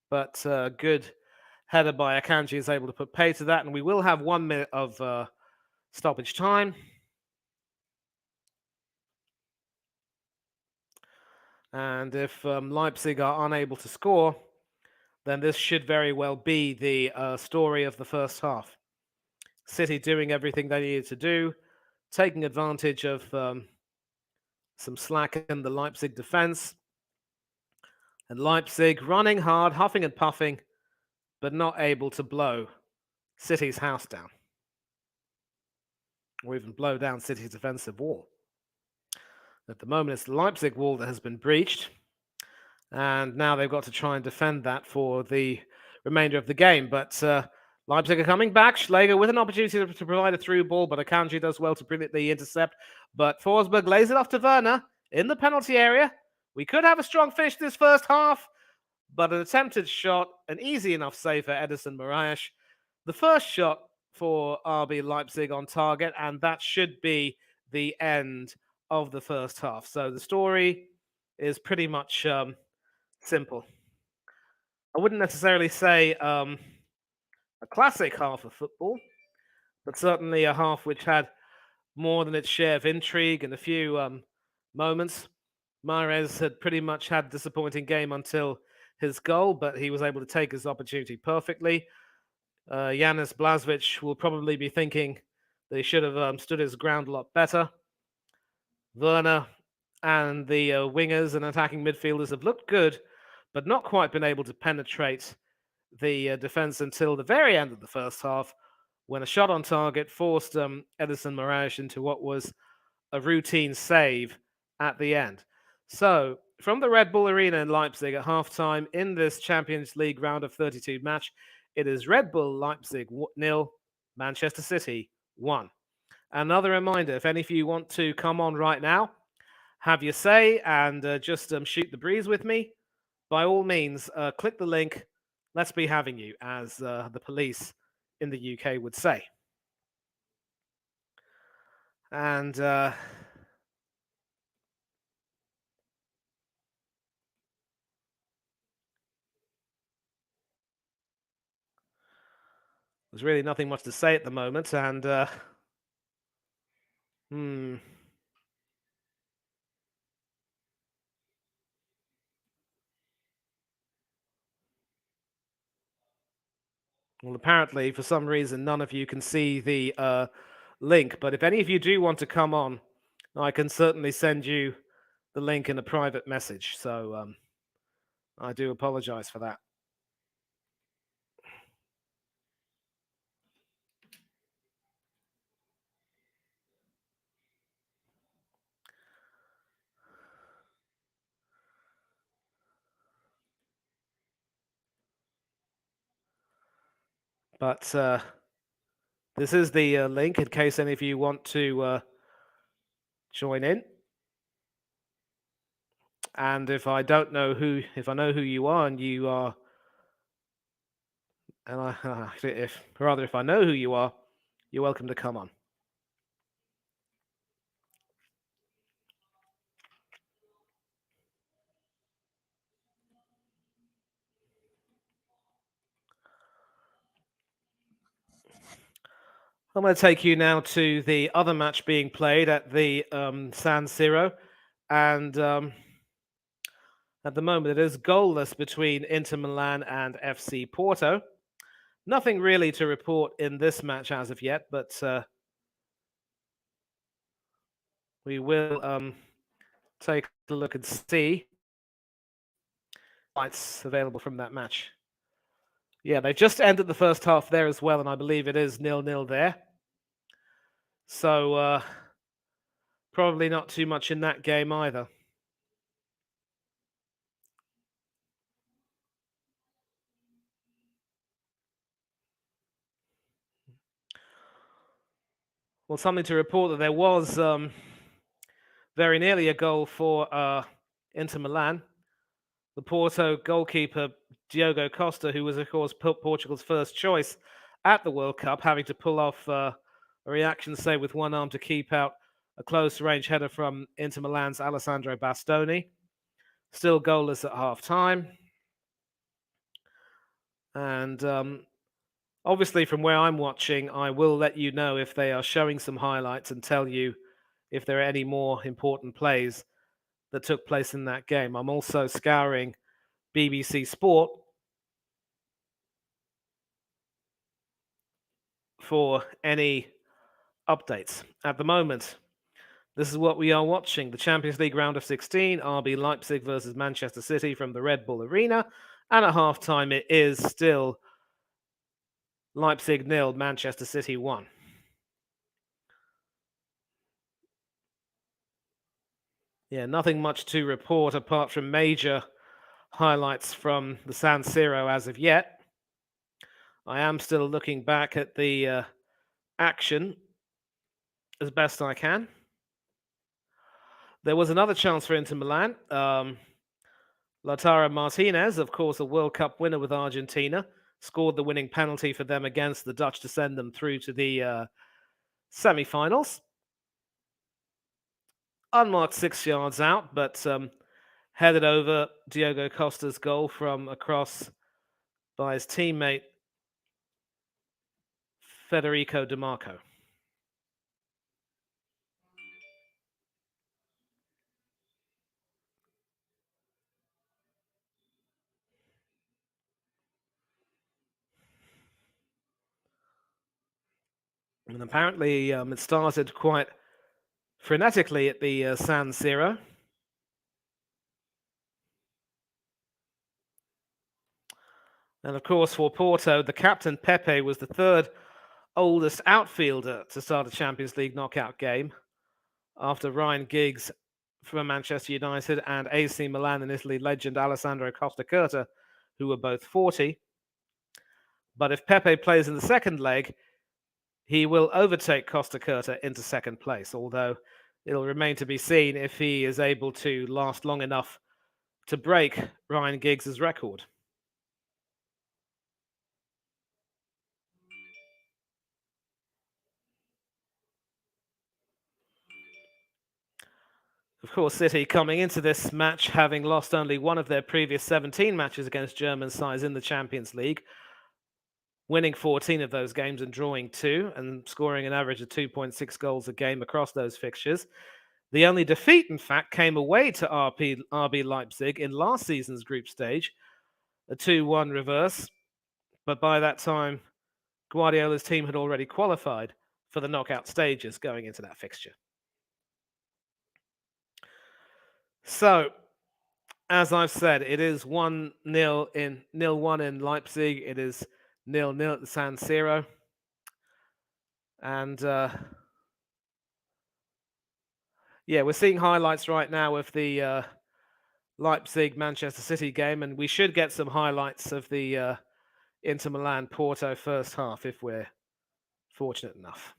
But good header by Akanji is able to put pay to that, and we will have 1 minute of stoppage time. And if Leipzig are unable to score, then this should very well be the story of the first half. City doing everything they needed to do, taking advantage of some slack in the Leipzig defense, and Leipzig running hard, huffing and puffing, but not able to blow City's house down, or even blow down City's defensive wall. At the moment, it's the Leipzig wall that has been breached, and now they've got to try and defend that for the remainder of the game. But Leipzig are coming back. Schläger with an opportunity to provide a through ball, but Akanji does well to brilliantly intercept. But Forsberg lays it off to Werner in the penalty area. We could have a strong finish this first half, but an attempted shot, an easy enough save for Edison Moraes. The first shot for RB Leipzig on target, and that should be the end of the first half. So the story is pretty much simple. I wouldn't necessarily say a classic half of football, but certainly a half which had more than its share of intrigue and a few moments. Mahrez had pretty much had a disappointing game until his goal, but he was able to take his opportunity perfectly. Janis Blažević will probably be thinking that he should have stood his ground a lot better. Werner and the wingers and attacking midfielders have looked good, but not quite been able to penetrate the defense until the very end of the first half, when a shot on target forced Edison Moraes into what was a routine save at the end. So, from the Red Bull Arena in Leipzig at halftime in this Champions League round of 32 match, it is Red Bull Leipzig 0, Manchester City 1. Another reminder, if any of you want to come on right now, have your say and just shoot the breeze with me, by all means, click the link. Let's be having you, as the police in the UK would say. And there's really nothing much to say at the moment. And well, apparently, for some reason, none of you can see the link. But if any of you do want to come on, I can certainly send you the link in a private message. So I do apologize for that. But this is the link in case any of you want to join in. And if I don't know who, if I know who you are and you are, and if I know who you are, you're welcome to come on. I'm going to take you now to the other match being played at the San Siro, and at the moment it is goalless between Inter Milan and FC Porto. Nothing really to report in this match as of yet, but we will take a look and see what's available from that match. Yeah, they just ended the first half there as well, and I believe it is 0-0 there. So probably not too much in that game either. Well, something to report that there was very nearly a goal for Inter Milan. The Porto goalkeeper, Diogo Costa, who was, of course, Portugal's first choice at the World Cup, having to pull off a reaction save with one arm to keep out a close-range header from Inter Milan's Alessandro Bastoni. Still goalless at half-time. And obviously, from where I'm watching, I will let you know if they are showing some highlights and tell you if there are any more important plays that took place in that game. I'm also scouring BBC Sport for any updates. At the moment, this is what we are watching: the Champions League round of 16, RB Leipzig versus Manchester City from the Red Bull Arena. And at halftime, it is still Leipzig 0, Manchester City 1. Yeah, nothing much to report apart from major highlights from the San Siro as of yet. I am still looking back at the action as best I can. There was another chance for Inter Milan. Lautaro Martinez, of course, a World Cup winner with Argentina, scored the winning penalty for them against the Dutch to send them through to the semi-finals. Unmarked 6 yards out, but headed over Diogo Costa's goal from across by his teammate Federico Di Marco. And apparently it started quite frenetically at the San Siro. And of course, for Porto, the captain Pepe was the third oldest outfielder to start a Champions League knockout game after Ryan Giggs from Manchester United and AC Milan in Italy legend Alessandro Costa Curta, who were both 40. But if Pepe plays in the second leg, he will overtake Costa Curta into second place, although it'll remain to be seen if he is able to last long enough to break Ryan Giggs' record. Of course, City coming into this match having lost only one of their previous 17 matches against German sides in the Champions League, winning 14 of those games and drawing 2, and scoring an average of 2.6 goals a game across those fixtures. The only defeat, in fact, came away to RB Leipzig in last season's group stage, a 2-1 reverse. But by that time, Guardiola's team had already qualified for the knockout stages going into that fixture. So, as I've said, it is 1-0 in 0-1 in Leipzig. It is 0-0 at the San Siro. And yeah, we're seeing highlights right now of the Leipzig Manchester City game, and we should get some highlights of the Inter Milan Porto first half if we're fortunate enough.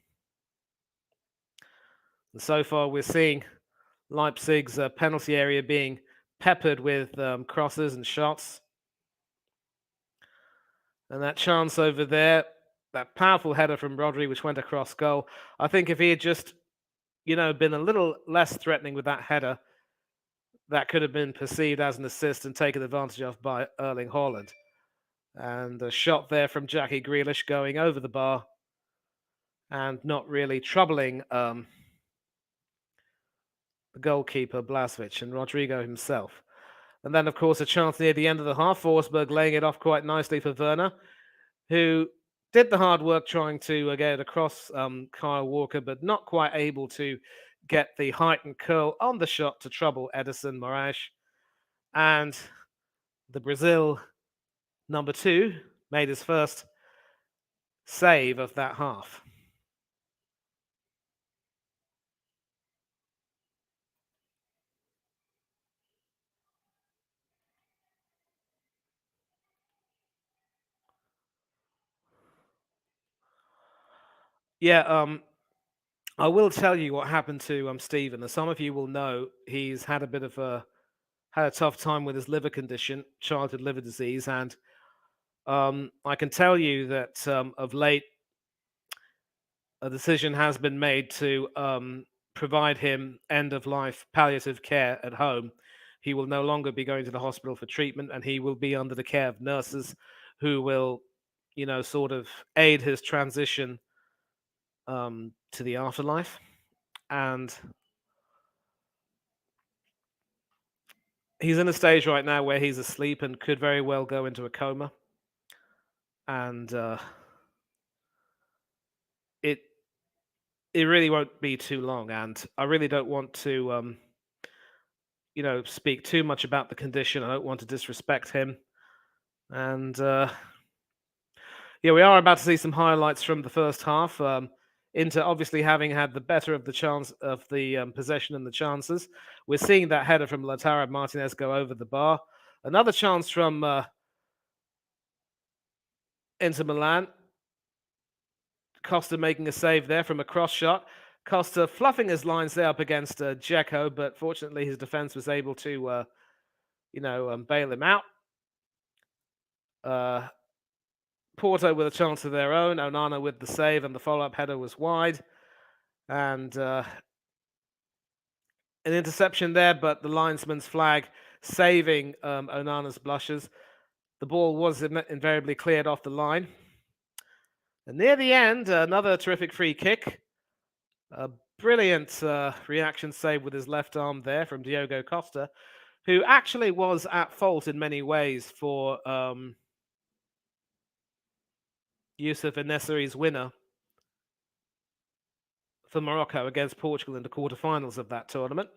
And so far, we're seeing Leipzig's penalty area being peppered with crosses and shots. And that chance over there, that powerful header from Rodri, which went across goal. I think if he had just, been a little less threatening with that header, that could have been perceived as an assist and taken advantage of by Erling Haaland. And a shot there from Jackie Grealish going over the bar and not really troubling the goalkeeper, Blaswich, and Rodrigo himself. And then, of course, a chance near the end of the half, Forsberg laying it off quite nicely for Werner, who did the hard work trying to get it across Kyle Walker, but not quite able to get the height and curl on the shot to trouble Edison Moraes. And the Brazil number 2 made his first save of that half. Yeah, I will tell you what happened to Stephen. As some of you will know, he's had a tough time with his liver condition, childhood liver disease, and I can tell you that of late, a decision has been made to provide him end of life palliative care at home. He will no longer be going to the hospital for treatment, and he will be under the care of nurses who will, sort of aid his transition to the afterlife. And He's in a stage right now where he's asleep and could very well go into a coma, and it it really won't be too long. And I really don't want to, speak too much about the condition. I don't want to disrespect him, and yeah, we are about to see some highlights from the first half. Inter obviously having had the better of the chance of the possession and the chances. We're seeing that header from Lautaro Martinez go over the bar. Another chance from Inter Milan. Costa making a save there from a cross shot. Costa fluffing his lines there up against Dzeko, but fortunately his defense was able to, bail him out. Uh, Porto with a chance of their own. Onana with the save, and the follow-up header was wide. And an interception there, but the linesman's flag saving Onana's blushes. The ball was invariably cleared off the line. And near the end, another terrific free kick. A brilliant reaction save with his left arm there from Diogo Costa, who actually was at fault in many ways for Youssef En-Nesyri's winner for Morocco against Portugal in the quarterfinals of that tournament.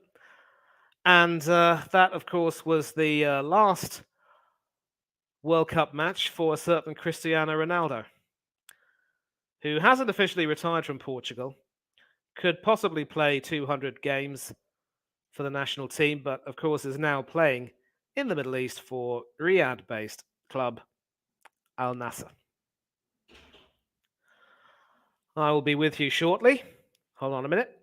And that, of course, was the last World Cup match for a certain Cristiano Ronaldo, who hasn't officially retired from Portugal, could possibly play 200 games for the national team, but of course is now playing in the Middle East for Riyadh-based club Al Nassr. I will be with you shortly. Hold on a minute.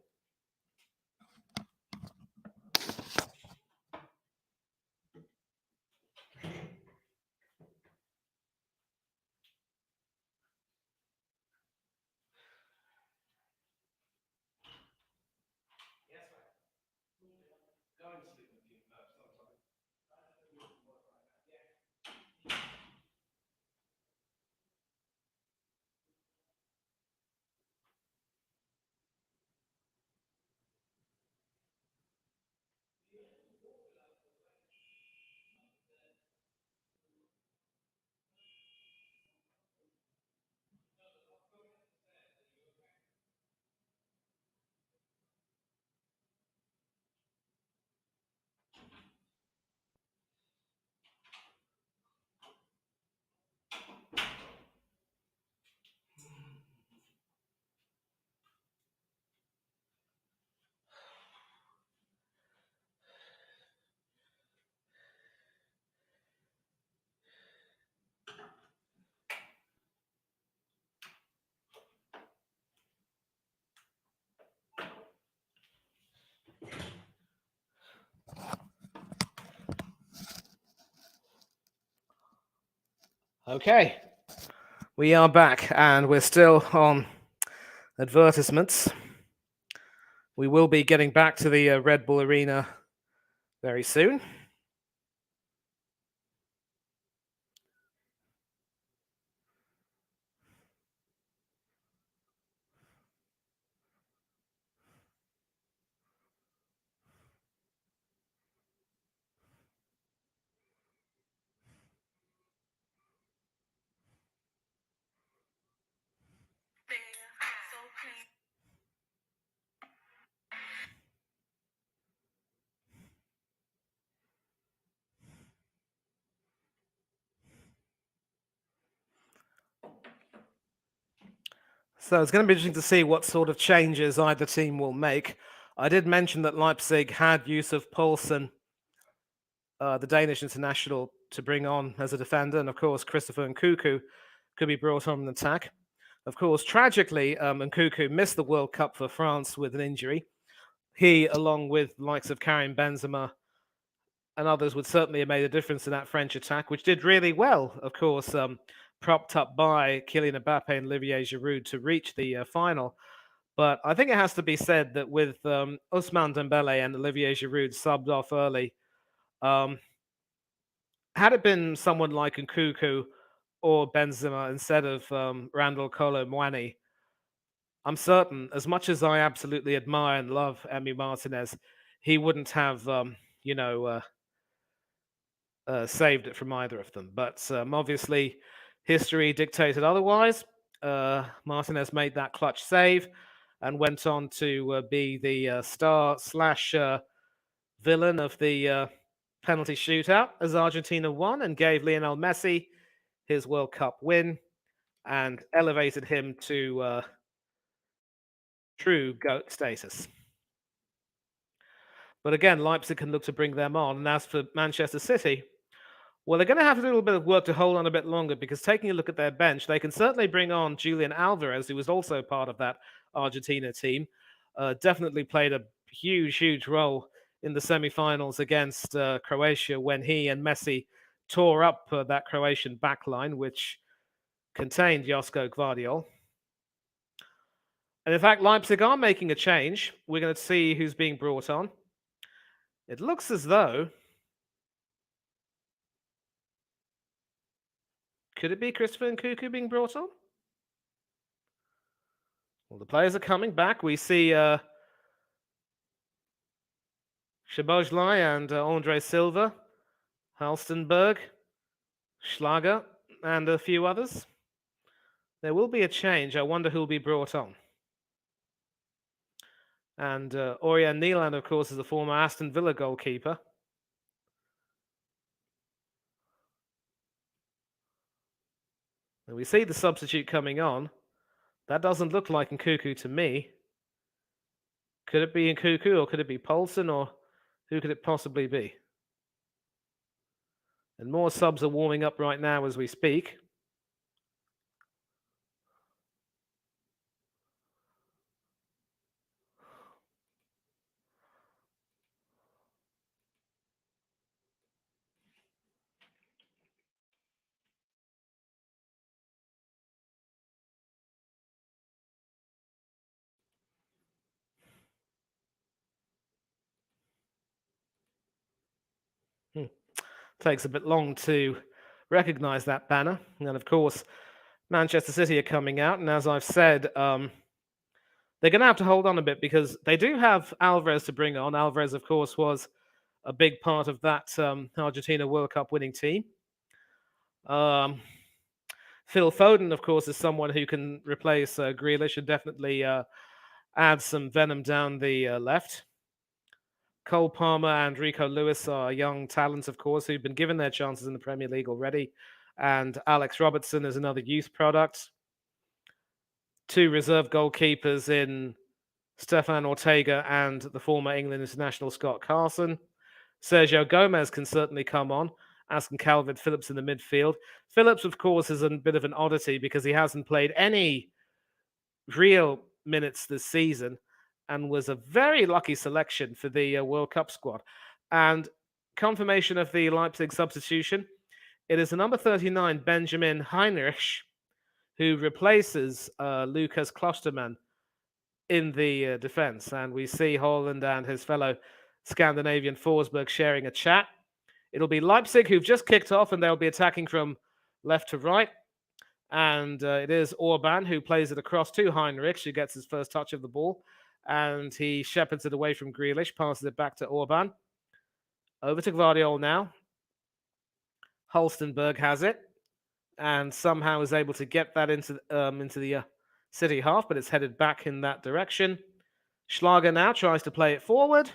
Okay, we are back and we're still on advertisements. We will be getting back to the Red Bull Arena very soon. So it's going to be interesting to see what sort of changes either team will make. I did mention that Leipzig had Yusuf Poulsen, the Danish international, to bring on as a defender, and of course Christopher Nkunku could be brought on in attack. Of course, tragically, Nkunku missed the World Cup for France with an injury. He, along with the likes of Karim Benzema and others, would certainly have made a difference in that French attack, which did really well, of course, propped up by Kylian Mbappe and Olivier Giroud to reach the final. But I think it has to be said that with Ousmane Dembele and Olivier Giroud subbed off early, had it been someone like Nkunku or Benzema instead of Randall Kolo Muani, I'm certain, as much as I absolutely admire and love Emi Martinez, he wouldn't have, saved it from either of them. But obviously, history dictated otherwise. Martinez made that clutch save and went on to be the star slash villain of the penalty shootout as Argentina won and gave Lionel Messi his World Cup win and elevated him to true GOAT status. But again, Leipzig can look to bring them on. And as for Manchester City, well, they're going to have to do a little bit of work to hold on a bit longer because taking a look at their bench, they can certainly bring on Julian Alvarez, who was also part of that Argentina team. Definitely played a huge role in the semi-finals against Croatia when he and Messi tore up that Croatian backline, which contained Josko Gvardiol. And in fact, Leipzig are making a change. We're going to see who's being brought on. It looks as though... Could it be Christopher Nkunku being brought on? Well, the players are coming back. We see Szoboszlai and Andre Silva, Halstenberg, Schlager, and a few others. There will be a change. I wonder who will be brought on. And Orion Nieland, of course, is a former Aston Villa goalkeeper. And we see the substitute coming on. That doesn't look like Nkunku to me. Could it be Nkunku or could it be Poulsen or who could it possibly be? And more subs are warming up right now as we speak. Takes a bit long to recognize that banner. And of course, Manchester City are coming out. And as I've said, they're going to have to hold on a bit because they do have Alvarez to bring on. Alvarez, of course, was a big part of that Argentina World Cup winning team. Phil Foden, of course, is someone who can replace Grealish and definitely add some venom down the left. Cole Palmer and Rico Lewis are young talents, of course, who've been given their chances in the Premier League already. And Alex Robertson is another youth product. Two reserve goalkeepers in Stefan Ortega and the former England international Scott Carson. Sergio Gomez can certainly come on, as can Calvin Phillips in the midfield. Phillips, of course, is a bit of an oddity because he hasn't played any real minutes this season and was a very lucky selection for the World Cup squad. And confirmation of the Leipzig substitution, it is the number 39, Benjamin Heinrich, who replaces Lucas Klostermann in the defense. And we see Holland and his fellow Scandinavian Forsberg sharing a chat. It'll be Leipzig who've just kicked off and they'll be attacking from left to right. And it is Orban who plays it across to Heinrich, who gets his first touch of the ball. And he shepherds it away from Grealish, passes it back to Orban. Over to Gvardiol now. Halstenberg has it and somehow is able to get that into the City half, but it's headed back in that direction. Schlager now tries to play it forward,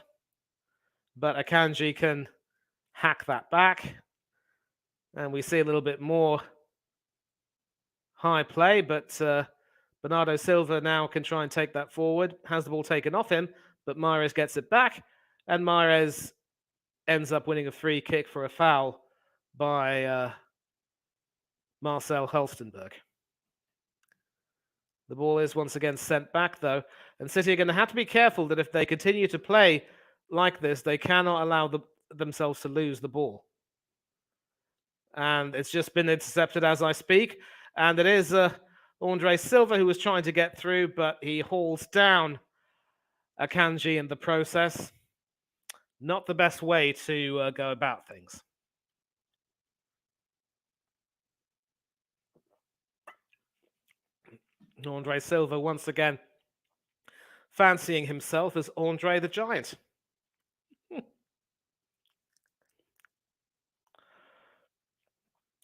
but Akanji can hack that back. And we see a little bit more high play, but Bernardo Silva now can try and take that forward. Has the ball taken off him, but Mahrez gets it back. And Mahrez ends up winning a free kick for a foul by Marcel Halstenberg. The ball is once again sent back, though. And City are going to have to be careful that if they continue to play like this, they cannot allow themselves to lose the ball. And it's just been intercepted as I speak. And it is Andre Silva who was trying to get through, but he hauls down Akanji in the process. Not the best way to go about things. Andre Silva once again fancying himself as Andre the Giant.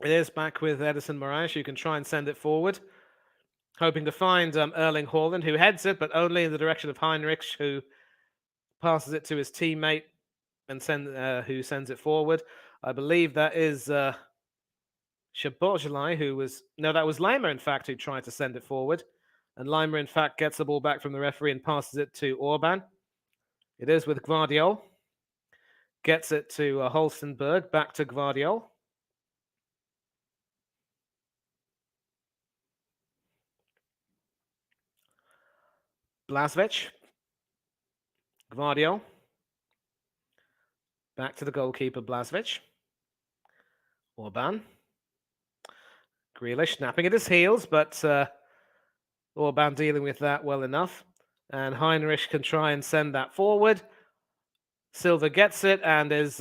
It is back with Edison Moraes, who can try and send it forward, hoping to find Erling Haaland, who heads it, but only in the direction of Heinrich, who passes it to his teammate and who sends it forward. I believe that is Szoboszlai, who was... No, that was Lima, in fact, who tried to send it forward. And Lima, in fact, gets the ball back from the referee and passes it to Orban. It is with Gvardiol. Gets it to Holstenberg, back to Gvardiol. Blažević. Gvardiol. Back to the goalkeeper, Blažević. Orban. Grealish snapping at his heels, but Orban dealing with that well enough. And Heinrich can try and send that forward. Silva gets it and is...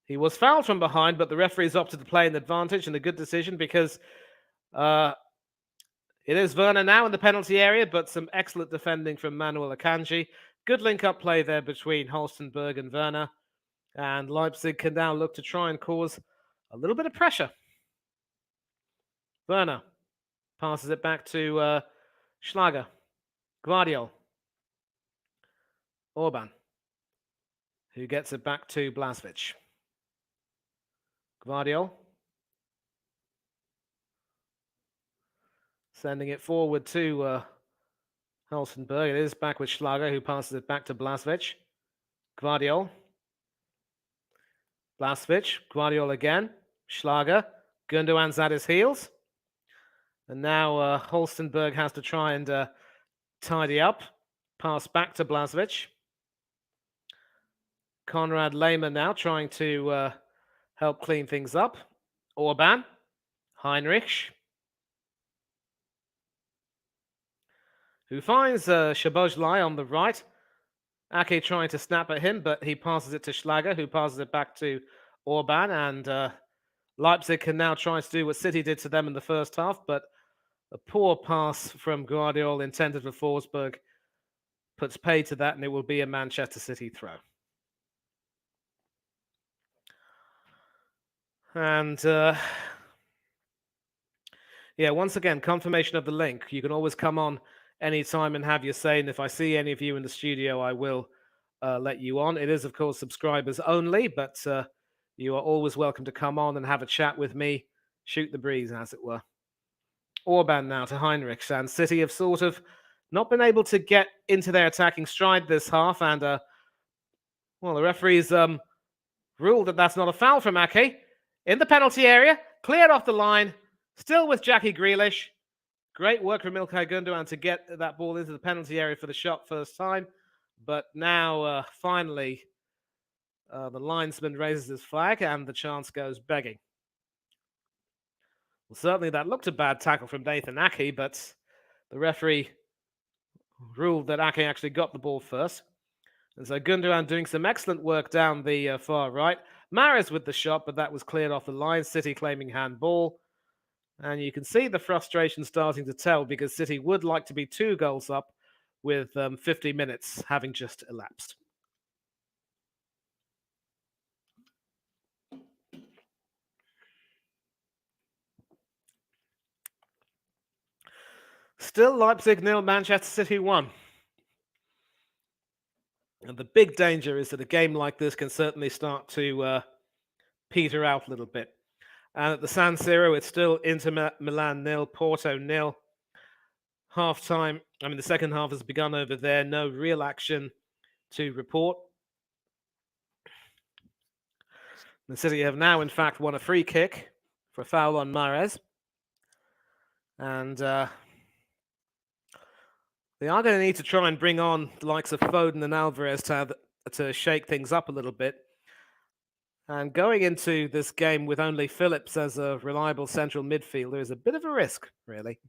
he was fouled from behind, but the referee's opted to play an advantage, and a good decision because it is Werner now in the penalty area, but some excellent defending from Manuel Akanji. Good link-up play there between Holstenberg and Werner. And Leipzig can now look to try and cause a little bit of pressure. Werner passes it back to Schlager. Gvardiol. Orban, who gets it back to Blažević. Gvardiol. Sending it forward to Holstenberg. It is back with Schlager, who passes it back to Blažević. Gvardiol. Blažević. Gvardiol again. Schlager. Gundogan's at his heels. And now Holstenberg has to try and tidy up. Pass back to Blažević. Konrad Lehmann now trying to help clean things up. Orban. Heinrich. Who finds Szoboszlai on the right. Ake trying to snap at him, but he passes it to Schlager, who passes it back to Orban. And Leipzig can now try to do what City did to them in the first half, but a poor pass from Gvardiol intended for Forsberg puts pay to that, and it will be a Manchester City throw. And yeah, once again, confirmation of the link. You can always come on anytime and have your say, and if I see any of you in the studio, I will let you on. It is, of course, subscribers only, but you are always welcome to come on and have a chat with me, shoot the breeze, as it were. Orban now to Heinrich, and City have sort of not been able to get into their attacking stride this half, and well, the referee's ruled that that's not a foul from Ake. In the penalty area, cleared off the line, still with Jackie Grealish. Great work from Ilkay Gundogan to get that ball into the penalty area for the shot first time. But now, finally, the linesman raises his flag and the chance goes begging. Well, certainly that looked a bad tackle from Nathan Ake, but the referee ruled that Ake actually got the ball first. And so Gundogan doing some excellent work down the far right. Mahrez with the shot, but that was cleared off the line. City claiming handball. And you can see the frustration starting to tell because City would like to be 2 goals up with 50 minutes having just elapsed. Still Leipzig 0, Manchester City 1. And the big danger is that a game like this can certainly start to peter out a little bit. And at the San Siro, it's still Inter Milan 0, Porto 0. Half-time, the second half has begun over there. No real action to report. The City have now, in fact, won a free kick for a foul on Mahrez. And they are going to need to try and bring on the likes of Foden and Alvarez to shake things up a little bit. And going into this game with only Phillips as a reliable central midfielder is a bit of a risk, really.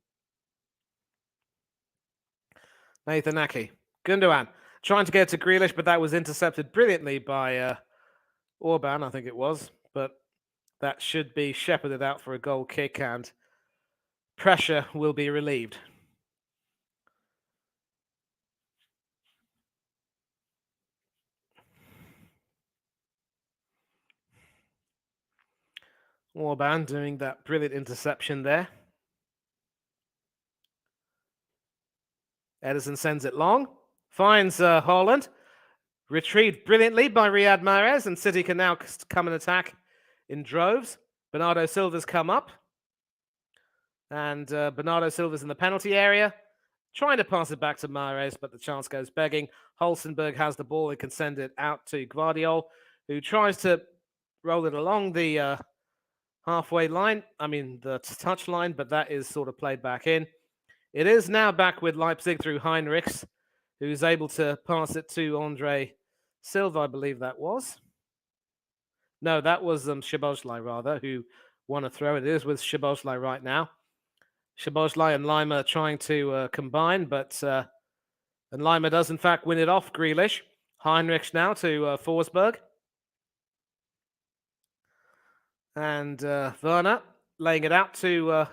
Nathan Ake. Gundogan trying to get to Grealish, but that was intercepted brilliantly by Orban, I think it was. But that should be shepherded out for a goal kick and pressure will be relieved. Orban doing that brilliant interception there. Edison sends it long, finds Holland, retrieved brilliantly by Riyad Mahrez, and City can now come and attack in droves. Bernardo Silva's come up, and Bernardo Silva's in the penalty area, trying to pass it back to Mahrez, but the chance goes begging. Holstenberg has the ball and can send it out to Guardiol, who tries to roll it along the halfway line, the touch line, but that is sort of played back in. It is now back with Leipzig through Heinrichs, who's able to pass it to Andre Silva, I believe that was. No, that was Szoboszlai, rather, who won a throw. It is with Szoboszlai right now. Szoboszlai and Lima trying to combine, but and Lima does, in fact, win it off Grealish. Heinrichs now to Forsberg. And Werner laying it out to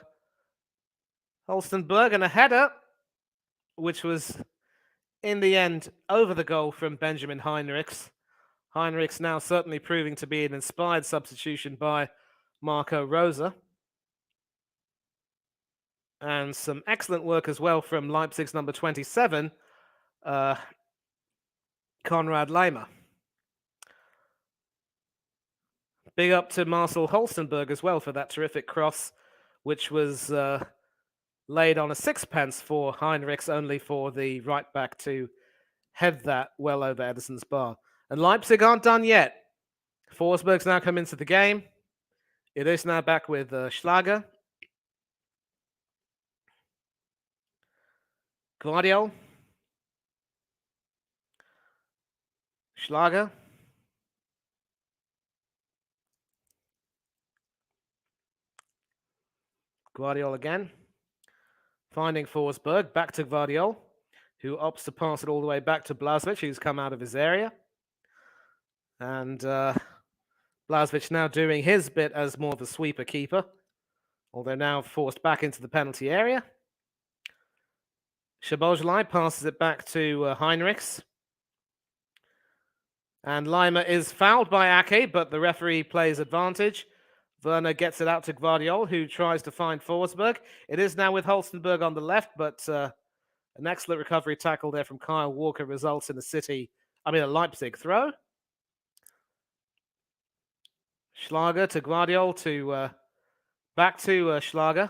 Holstenberg, and a header, which was in the end over the goal from Benjamin Heinrichs. Heinrichs now certainly proving to be an inspired substitution by Marco Rosa. And some excellent work as well from Leipzig's number 27, Konrad Laimer. Big up to Marcel Holstenberg as well for that terrific cross, which was laid on a sixpence for Heinrichs, only for the right back to head that well over Edison's bar. And Leipzig aren't done yet. Forsberg's now come into the game. It is now back with Schlager. Guardiol. Schlager. Guardiol again. Finding Forsberg. Back to Guardiol, who opts to pass it all the way back to Blažević, who's come out of his area. And Blažević now doing his bit as more of a sweeper keeper, although now forced back into the penalty area. Szoboszlai passes it back to Heinrichs. And Lima is fouled by Ake, but the referee plays advantage. Werner gets it out to Guardiol, who tries to find Forsberg. It is now with Holstenberg on the left, but an excellent recovery tackle there from Kyle Walker results in a Leipzig throw. Schlager to Guardiol to back to Schlager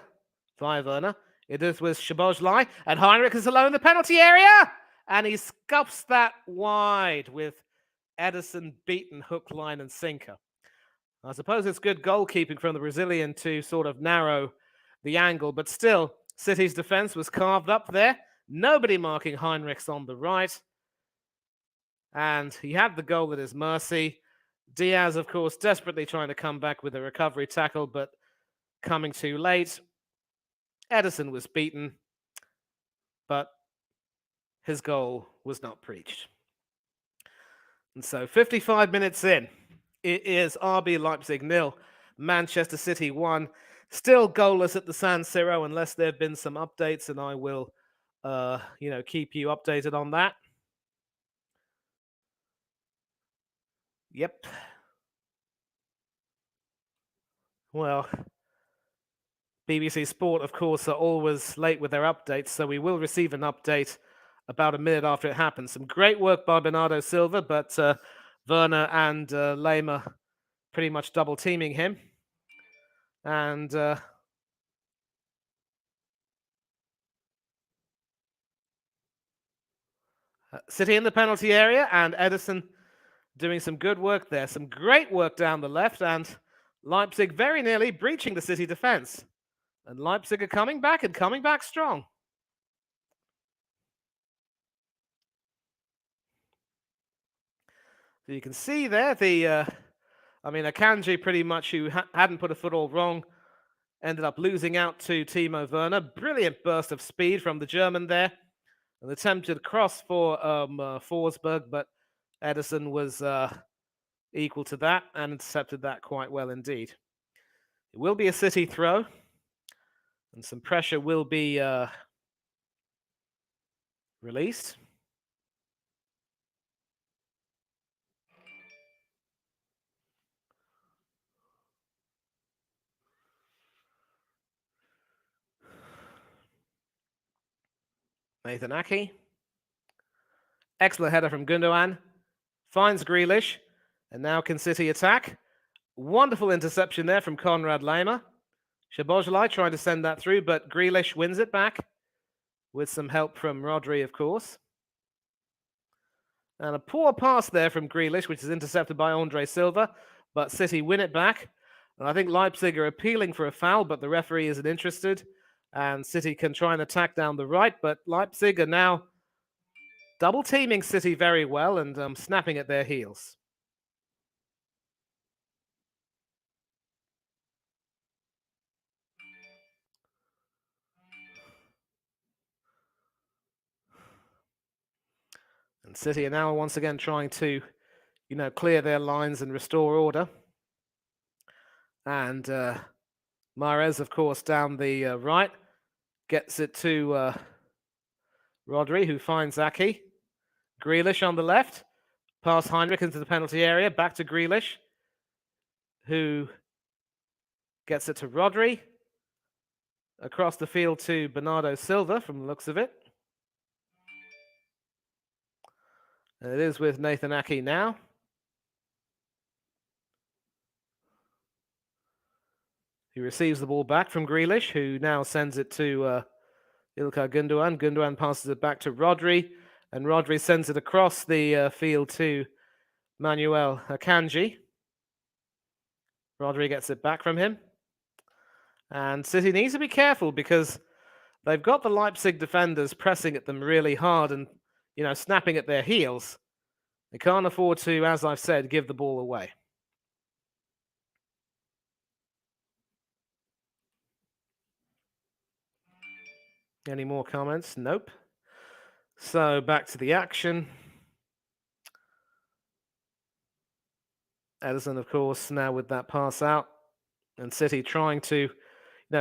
via Werner. It is with Szoboszlai, and Heinrich is alone in the penalty area, and he scuffs that wide with Edison beaten hook, line, and sinker. I suppose it's good goalkeeping from the Brazilian to sort of narrow the angle, but still, City's defense was carved up there. Nobody marking Heinrichs on the right. And he had the goal at his mercy. Diaz, of course, desperately trying to come back with a recovery tackle, but coming too late. Edison was beaten, but his goal was not preached. And so 55 minutes in, it is RB Leipzig 0, Manchester City 1. Still goalless at the San Siro unless there have been some updates, and I will keep you updated on that. Yep. Well, BBC Sport, of course, are always late with their updates, so we will receive an update about a minute after it happens. Some great work by Bernardo Silva, but Werner and Lema pretty much double teaming him. And City in the penalty area, and Edison doing some good work there. Some great work down the left, and Leipzig very nearly breaching the City defense. And Leipzig are coming back and coming back strong. So you can see there Akanji pretty much, who hadn't put a foot all wrong, ended up losing out to Timo Werner. Brilliant burst of speed from the German there. An attempted cross for Forsberg, but Edison was equal to that and intercepted that quite well indeed. It will be a City throw, and some pressure will be released. Nathan Ake. Excellent header from Gundogan. Finds Grealish. And now can City attack. Wonderful interception there from Konrad Laimer. Szoboszlai trying to send that through, but Grealish wins it back with some help from Rodri, of course. And a poor pass there from Grealish, which is intercepted by Andre Silva, but City win it back. And I think Leipzig are appealing for a foul, but the referee isn't interested. And City can try and attack down the right, but Leipzig are now double-teaming City very well and snapping at their heels. And City are now once again trying to, clear their lines and restore order. And Mahrez, of course, down the right, gets it to Rodri, who finds Ake. Grealish on the left, past Heinrich into the penalty area, back to Grealish, who gets it to Rodri. Across the field to Bernardo Silva, from the looks of it. And it is with Nathan Ake now. He receives the ball back from Grealish, who now sends it to Ilkay Gundogan. Gundogan passes it back to Rodri, and Rodri sends it across the field to Manuel Akanji. Rodri gets it back from him. And City needs to be careful because they've got the Leipzig defenders pressing at them really hard and, snapping at their heels. They can't afford to, as I've said, give the ball away. Any more comments? Nope. So back to the action. Ederson, of course, now with that pass out. And City trying to,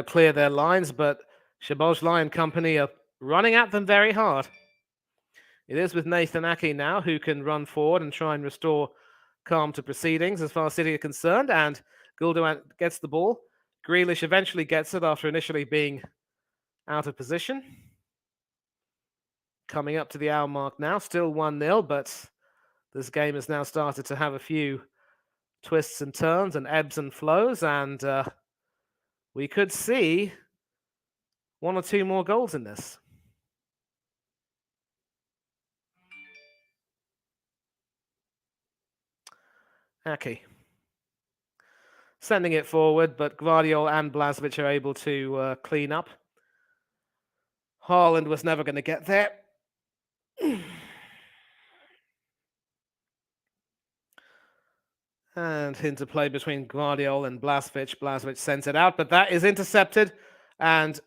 clear their lines, but Szoboszlai and company are running at them very hard. It is with Nathan Ake now, who can run forward and try and restore calm to proceedings as far as City are concerned. And Gundogan gets the ball. Grealish eventually gets it after initially being out of position. Coming up to the hour mark now, still 1-0, but this game has now started to have a few twists and turns and ebbs and flows, and we could see one or two more goals in this. Ake. Sending it forward, but Gvardiol and Blažević are able to clean up. Haaland was never going to get there. And interplay between Gvardiol and Blažević. Blažević sends it out, but that is intercepted. And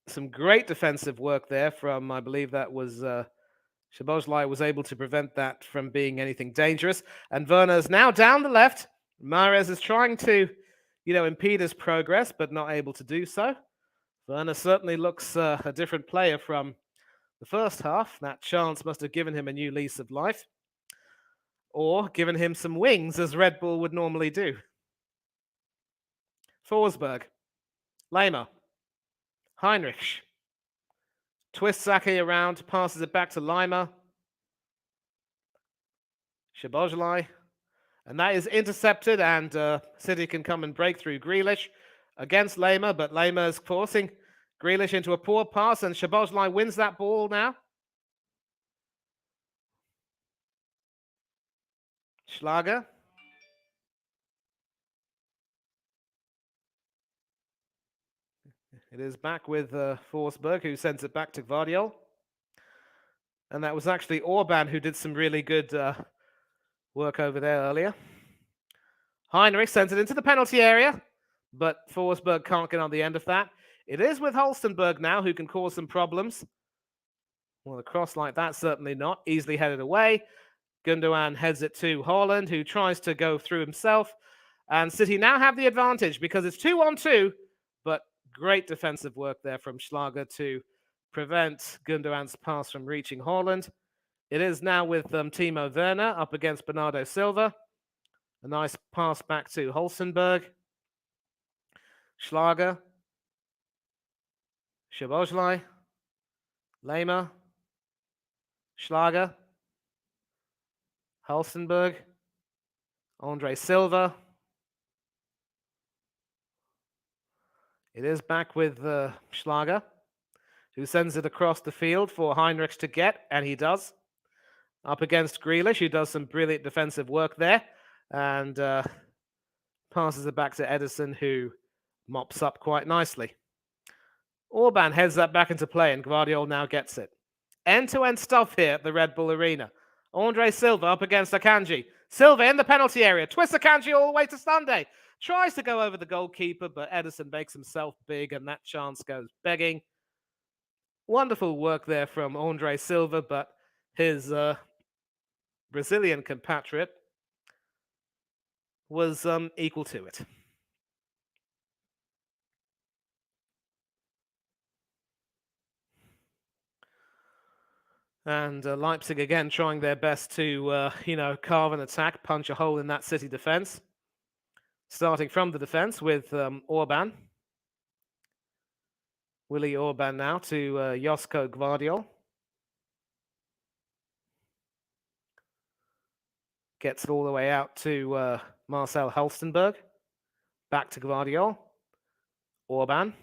some great defensive work there from, I believe that was Szoboszlai was able to prevent that from being anything dangerous. And Werner's now down the left. Mahrez is trying to, impede his progress, but not able to do so. Werner certainly looks a different player from the first half. That chance must have given him a new lease of life. Or given him some wings, as Red Bull would normally do. Forsberg. Laimer. Heinrich. Twists Ake around, passes it back to Laimer. Szoboszlai. And that is intercepted, and City can come and break through Grealish against Laimer, but Laimer is forcing Grealish into a poor pass, and Szoboszlai wins that ball now. Schlager. It is back with Forsberg, who sends it back to Gvardiol. And that was actually Orban who did some really good work over there earlier. Heinrich sends it into the penalty area, but Forsberg can't get on the end of that. It is with Halstenberg now, who can cause some problems. Well, a cross like that, certainly not. Easily headed away. Gundogan heads it to Haaland, who tries to go through himself. And City now have the advantage because it's 2-on-2, but great defensive work there from Schlager to prevent Gundogan's pass from reaching Haaland. It is now with Timo Werner up against Bernardo Silva. A nice pass back to Halstenberg. Schlager. Szoboszlai. Lehmer, Schlager, Halstenberg, Andre Silva. It is back with Schlager, who sends it across the field for Heinrichs to get, and he does. Up against Grealish, who does some brilliant defensive work there, and passes it back to Edison, who mops up quite nicely. Orban heads that back into play, and Guardiola now gets it. End-to-end stuff here at the Red Bull Arena. Andre Silva up against Akanji. Silva in the penalty area. Twists Akanji all the way to Sunday. Tries to go over the goalkeeper, but Edison makes himself big, and that chance goes begging. Wonderful work there from Andre Silva, but his Brazilian compatriot was equal to it. And Leipzig again trying their best to, carve an attack, punch a hole in that City defense. Starting from the defense with Orban. Willy Orban now to Josko Gvardiol. Gets it all the way out to Marcel Halstenberg. Back to Gvardiol. Orban.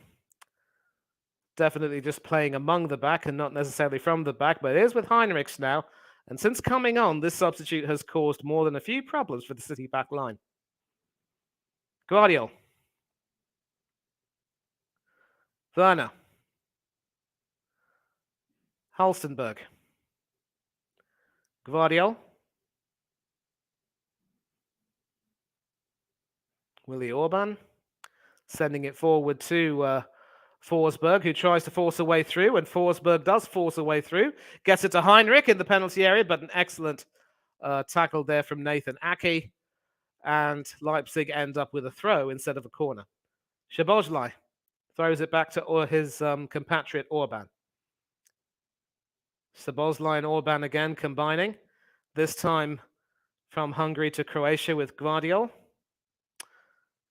Definitely just playing among the back and not necessarily from the back, but it is with Heinrichs now. And since coming on, this substitute has caused more than a few problems for the City back line. Gvardiol. Werner. Halstenberg. Gvardiol. Willy Orban. Sending it forward to Forsberg, who tries to force a way through, and Forsberg does force a way through. Gets it to Heinrich in the penalty area, but an excellent tackle there from Nathan Ake. And Leipzig end up with a throw instead of a corner. Szoboszlai throws it back to his compatriot Orban. Szoboszlai and Orban again combining, this time from Hungary to Croatia with Gvardiol.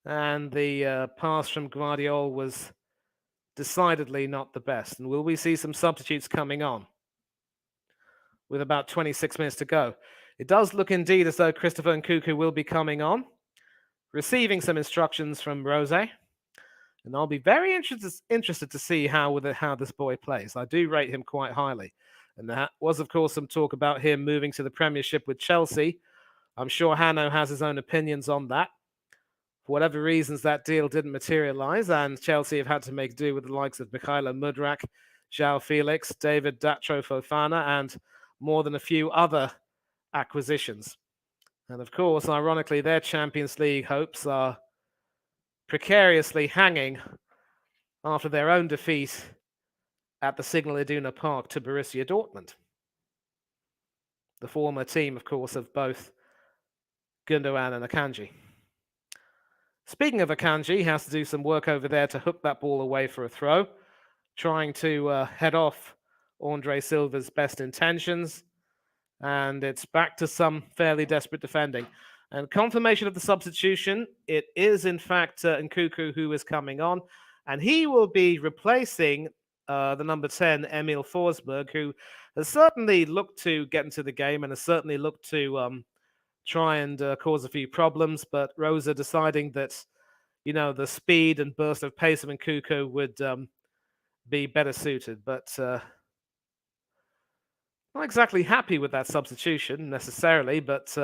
And the pass from Gvardiol was decidedly not the best. And will we see some substitutes coming on with about 26 minutes to go? It does look indeed as though Christopher Nkunku will be coming on, receiving some instructions from Rose. And I'll be very interested to see how this boy plays. I do rate him quite highly. And there was, of course, some talk about him moving to the Premiership with Chelsea. I'm sure Hanno has his own opinions on that. For whatever reasons, that deal didn't materialize, and Chelsea have had to make do with the likes of Mikhailo Mudryk, João Felix, David Datro Fofana, and more than a few other acquisitions. And of course, ironically, their Champions League hopes are precariously hanging after their own defeat at the Signal Iduna Park to Borussia Dortmund. The former team, of course, of both Gundogan and Akanji. Speaking of Akanji, he has to do some work over there to hook that ball away for a throw, trying to head off Andre Silva's best intentions. And it's back to some fairly desperate defending. And confirmation of the substitution, it is in fact Nkunku who is coming on. And he will be replacing the number 10, Emil Forsberg, who has certainly looked to get into the game and has certainly looked to try and cause a few problems. But Rosa deciding that, the speed and burst of pace of Nkunku would be better suited. But not exactly happy with that substitution necessarily, but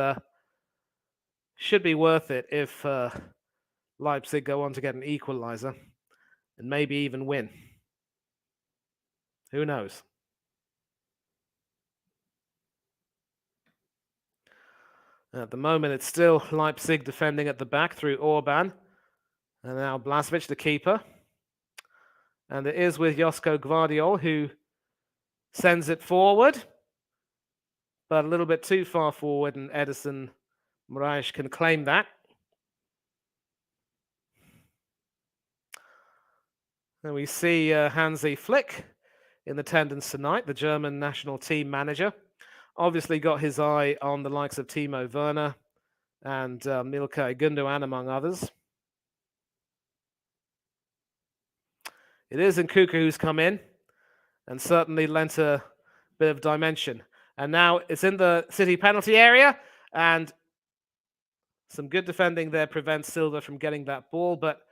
should be worth it if Leipzig go on to get an equalizer and maybe even win. Who knows? At the moment, it's still Leipzig defending at the back through Orban. And now Blažević, the keeper. And it is with Josko Gvardiol, who sends it forward. But a little bit too far forward, and Edison Moraes can claim that. And we see Hansi Flick in attendance tonight, the German national team manager. Obviously got his eye on the likes of Timo Werner and Ilkay Gundogan, among others. It is Nkunku who's come in. and certainly lent a bit of dimension. And now it's in the City penalty area, and some good defending there prevents Silva from getting that ball. But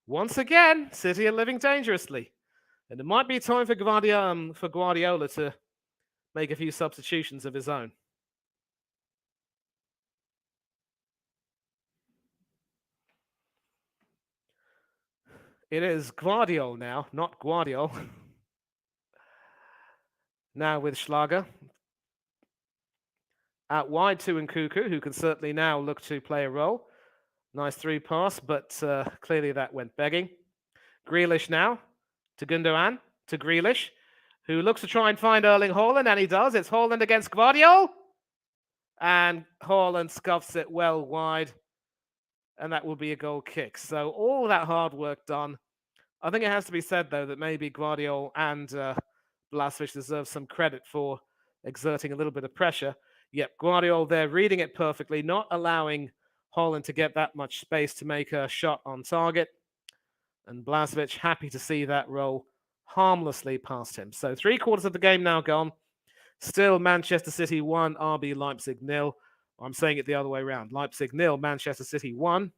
once again, City are living dangerously. And it might be time for Guardiola to make a few substitutions of his own. It is Guardiola now, not Guardiola. Now with Schlager. Out wide to Nkunku, who can certainly now look to play a role. Nice through pass, but clearly that went begging. Grealish now to Gundogan, to Grealish, who looks to try and find Erling Haaland, and he does. It's Haaland against Guardiola. And Haaland scuffs it well wide, and that will be a goal kick. So all that hard work done. I think it has to be said, though, that maybe Guardiola and Blaswich deserve some credit for exerting a little bit of pressure. Yep, Guardiola there reading it perfectly, not allowing Haaland to get that much space to make a shot on target. And Blaswich happy to see that roll harmlessly past him. So 3/4 of the game now gone. Still Manchester City 1, RB Leipzig 0. I'm saying it the other way around. Leipzig 0, Manchester City 1.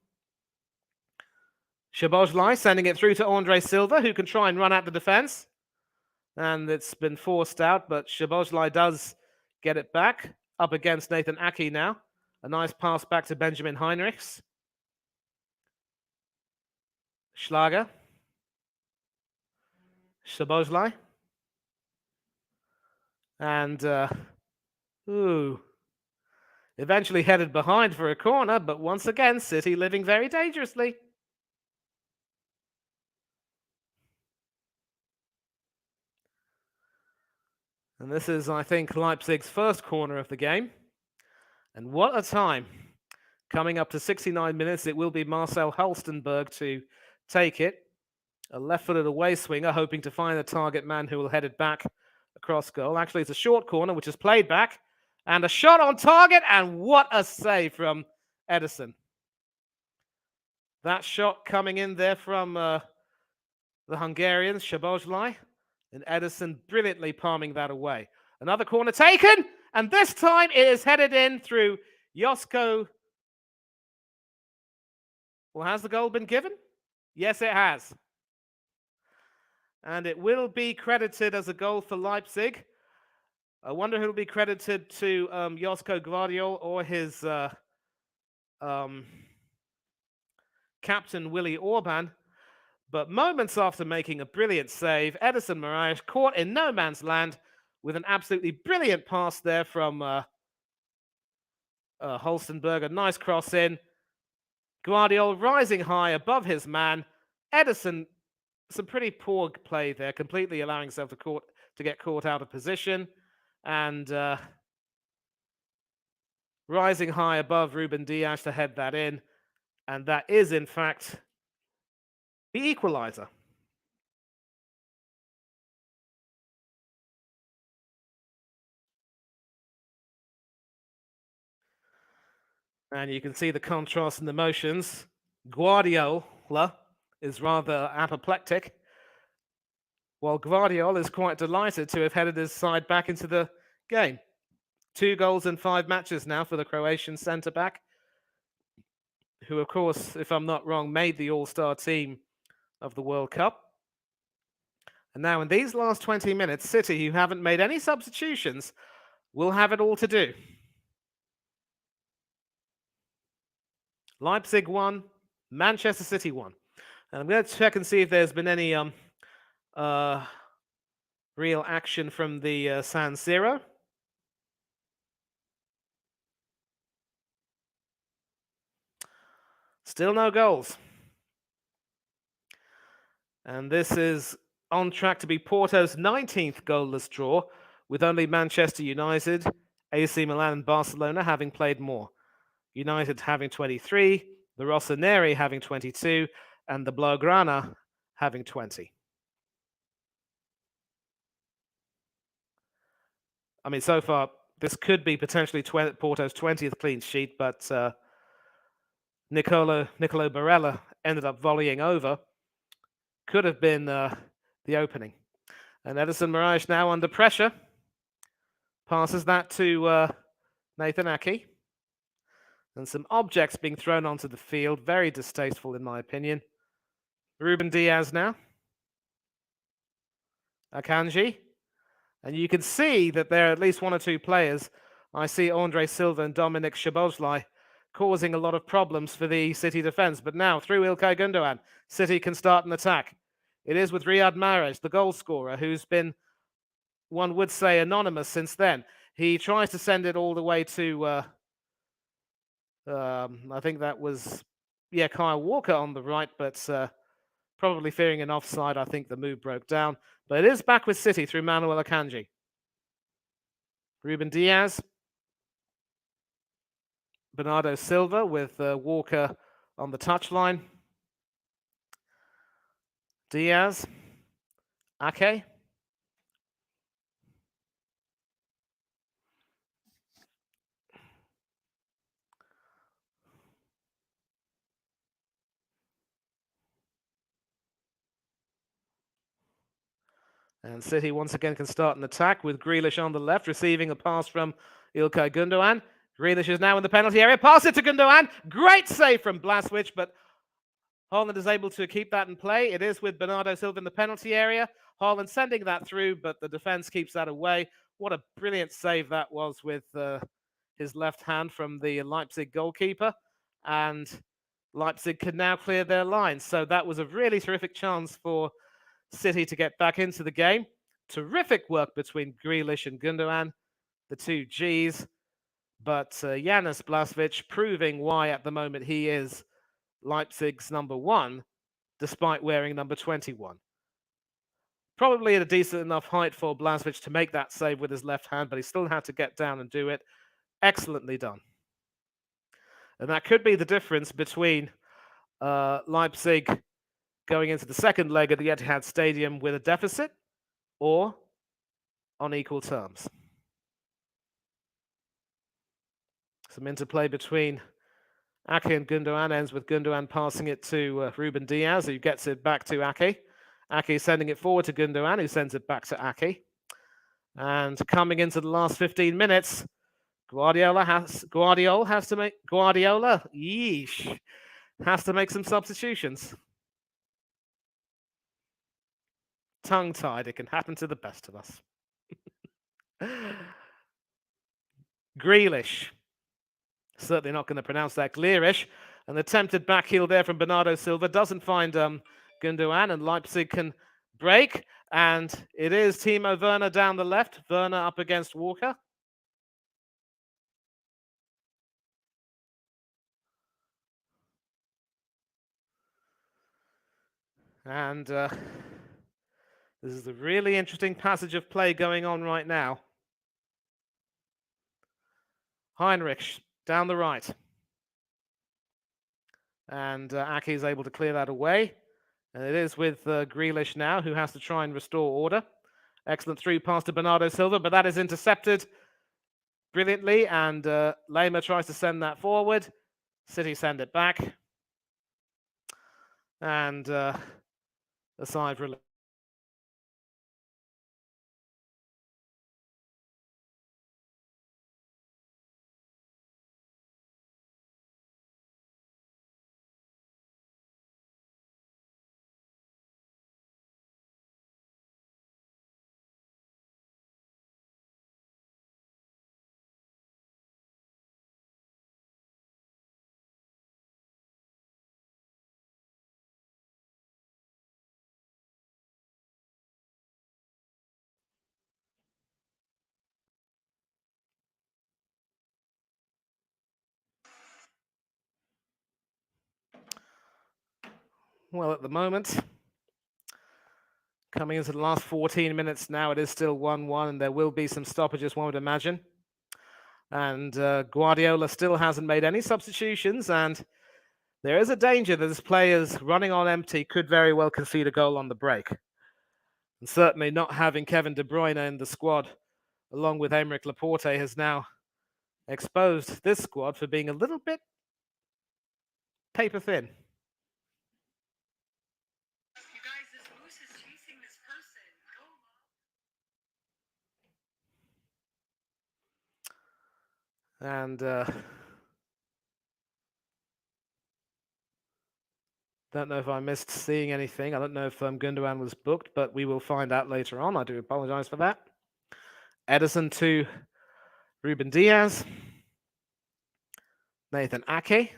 Szoboszlai sending it through to Andre Silva, who can try and run at the defense. And it's been forced out, but Szoboszlai does get it back. Up against Nathan Ake now. A nice pass back to Benjamin Heinrichs. Schlager. Szoboszlai. And, eventually headed behind for a corner, but once again, City living very dangerously. And this is, I think, Leipzig's first corner of the game. And what a time. Coming up to 69 minutes, it will be Marcel Halstenberg to take it. A left-footed away swinger, hoping to find a target man who will head it back across goal. Actually, it's a short corner, which is played back. And a shot on target, and what a save from Ederson. That shot coming in there from the Hungarians, Szoboszlai, and Ederson brilliantly palming that away. Another corner taken, and this time it is headed in through Josko. Well, has the goal been given? Yes, it has. And it will be credited as a goal for Leipzig. I wonder who will be credited to Josko Gvardiol or his captain, Willy Orban. But moments after making a brilliant save, Ederson Moraes caught in no man's land with an absolutely brilliant pass there from Halstenberg. A nice cross in. Gvardiol rising high above his man. Ederson, some pretty poor play there, completely allowing himself to get caught out of position. And rising high above Ruben Dias to head that in. And that is, in fact, the equaliser. And you can see the contrast in the motions. Guardiola is rather apoplectic, while Gvardiol is quite delighted to have headed his side back into the game. 2 goals in 5 matches now for the Croatian centre-back, who, of course, if I'm not wrong, made the All-Star team of the World Cup. And now in these last 20 minutes, City, who haven't made any substitutions, will have it all to do. Leipzig 1, Manchester City 1. And I'm going to check and see if there's been any real action from the San Siro. Still no goals. And this is on track to be Porto's 19th goalless draw, with only Manchester United, AC Milan and Barcelona having played more. United having 23, the Rossoneri having 22, and the Blaugrana having 20. I mean, so far, this could be potentially Porto's 20th clean sheet, but Nicolo Barella ended up volleying over. Could have been the opening. And Edison Moraes now under pressure. Passes that to Nathan Aki. And some objects being thrown onto the field. Very distasteful, in my opinion. Ruben Diaz now. Akanji. And you can see that there are at least one or two players. I see Andre Silva and Dominic Szoboszlai causing a lot of problems for the City defence. But now, through Ilkay Gundogan, City can start an attack. It is with Riyad Mahrez, the goal scorer, who's been, one would say, anonymous since then. He tries to send it all the way to, I think that was, Kyle Walker on the right, but probably fearing an offside. I think the move broke down. But it is back with City through Manuel Akanji. Ruben Diaz. Bernardo Silva with Walker on the touchline. Diaz. Ake. And City once again can start an attack with Grealish on the left, receiving a pass from Ilkay Gundogan. Grealish is now in the penalty area. Pass it to Gundogan. Great save from Blaswich, but Haaland is able to keep that in play. It is with Bernardo Silva in the penalty area. Haaland sending that through, but the defense keeps that away. What a brilliant save that was with his left hand from the Leipzig goalkeeper. And Leipzig can now clear their lines. So that was a really terrific chance for City to get back into the game. Terrific work between Grealish and Gundogan, the two Gs. But Janus Blaswich proving why at the moment he is Leipzig's number one, despite wearing number 21. Probably at a decent enough height for Blaswich to make that save with his left hand, but he still had to get down and do it. Excellently done. And that could be the difference between Leipzig going into the second leg of the Etihad Stadium with a deficit or on equal terms. Some interplay between Ake and Gundogan ends with Gundogan passing it to Ruben Diaz, who gets it back to Ake. Ake sending it forward to Gundogan, who sends it back to Ake. And coming into the last 15 minutes, Guardiola has to make some substitutions. Tongue-tied, it can happen to the best of us. Grealish. Certainly not going to pronounce that Grealish. An attempted back heel there from Bernardo Silva. Doesn't find Gundogan, and Leipzig can break. And it is Timo Werner down the left. Werner up against Walker. And this is a really interesting passage of play going on right now. Heinrich down the right. And Ake is able to clear that away. And it is with Grealish now, who has to try and restore order. Excellent through pass to Bernardo Silva, but that is intercepted brilliantly. And Lema tries to send that forward. City send it back. And a sigh of relief. Well, at the moment, coming into the last 14 minutes now, it is still 1-1, and there will be some stoppages, one would imagine. And Guardiola still hasn't made any substitutions, and there is a danger that his players running on empty could very well concede a goal on the break. And certainly not having Kevin De Bruyne in the squad, along with Aymeric Laporte, has now exposed this squad for being a little bit paper thin. And don't know if I missed seeing anything. I don't know if Gundogan was booked, but we will find out later on. I do apologize for that. Edison to Ruben Diaz. Nathan Ake.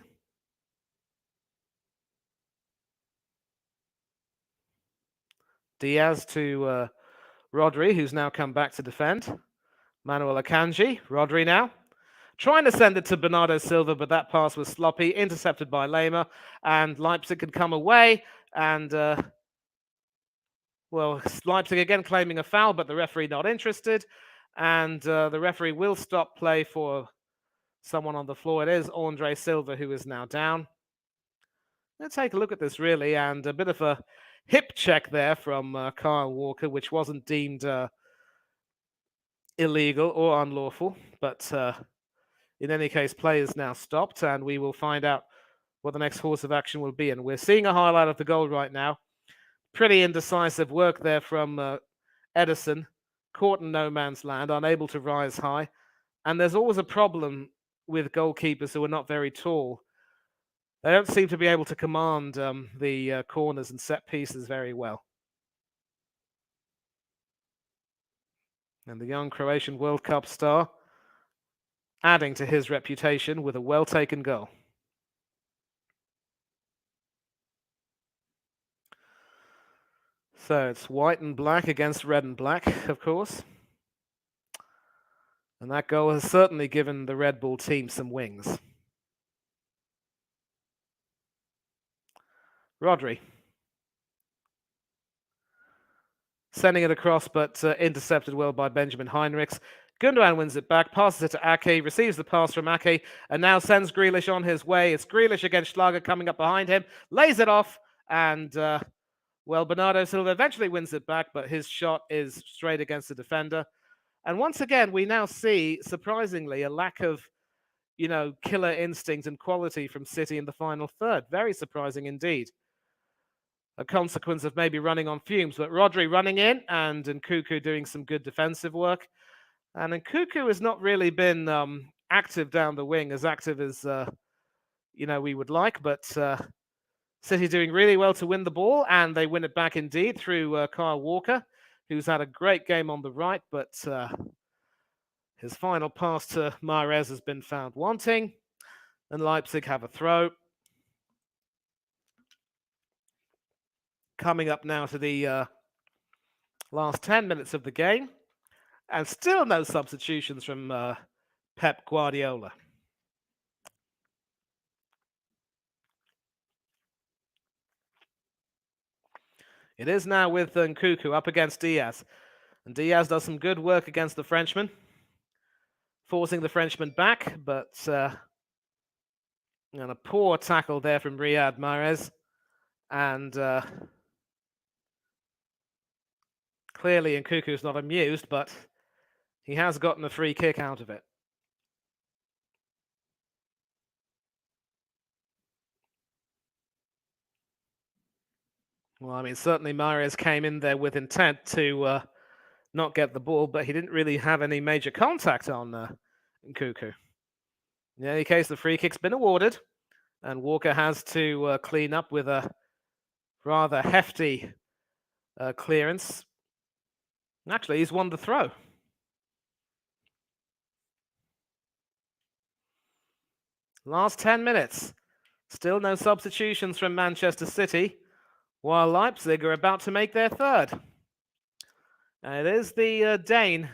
Diaz to Rodri, who's now come back to defend. Manuel Akanji. Rodri now. Trying to send it to Bernardo Silva, but that pass was sloppy, intercepted by Lema, and Leipzig could come away. And, well, Leipzig again claiming a foul, but the referee not interested. And the referee will stop play for someone on the floor. It is Andre Silva who is now down. Let's take a look at this, really, and a bit of a hip check there from Kyle Walker, which wasn't deemed illegal or unlawful, but in any case, play is now stopped, and we will find out what the next course of action will be. And we're seeing a highlight of the goal right now. Pretty indecisive work there from Edison, caught in no man's land, unable to rise high. And there's always a problem with goalkeepers who are not very tall. They don't seem to be able to command the corners and set pieces very well. And the young Croatian World Cup star adding to his reputation with a well-taken goal. So it's white and black against red and black, of course. And that goal has certainly given the Red Bull team some wings. Rodri. Sending it across, but intercepted well by Benjamin Heinrichs. Gundogan wins it back, passes it to Ake, receives the pass from Ake, and now sends Grealish on his way. It's Grealish against Schlager coming up behind him, lays it off, and, well, Bernardo Silva eventually wins it back, but his shot is straight against the defender. And once again, we now see, surprisingly, a lack of, killer instinct and quality from City in the final third. Very surprising indeed. A consequence of maybe running on fumes, but Rodri running in and Nkunku doing some good defensive work. And Nkunku has not really been active down the wing, as active as, we would like, but City doing really well to win the ball, and they win it back indeed through Kyle Walker, who's had a great game on the right, but his final pass to Mahrez has been found wanting, and Leipzig have a throw. Coming up now to the last 10 minutes of the game, and still no substitutions from Pep Guardiola. It is now with Nkunku up against Diaz, and Diaz does some good work against the Frenchman, forcing the Frenchman back, but and a poor tackle there from Riyad Mahrez, and clearly Nkunku's not amused, but he has gotten a free kick out of it. Well, I mean, certainly Mahrez came in there with intent to not get the ball, but he didn't really have any major contact on Nkunku. In any case, the free kick's been awarded, and Walker has to clean up with a rather hefty clearance. Actually, he's won the throw. Last 10 minutes. Still no substitutions from Manchester City, while Leipzig are about to make their third. And it is the Dane,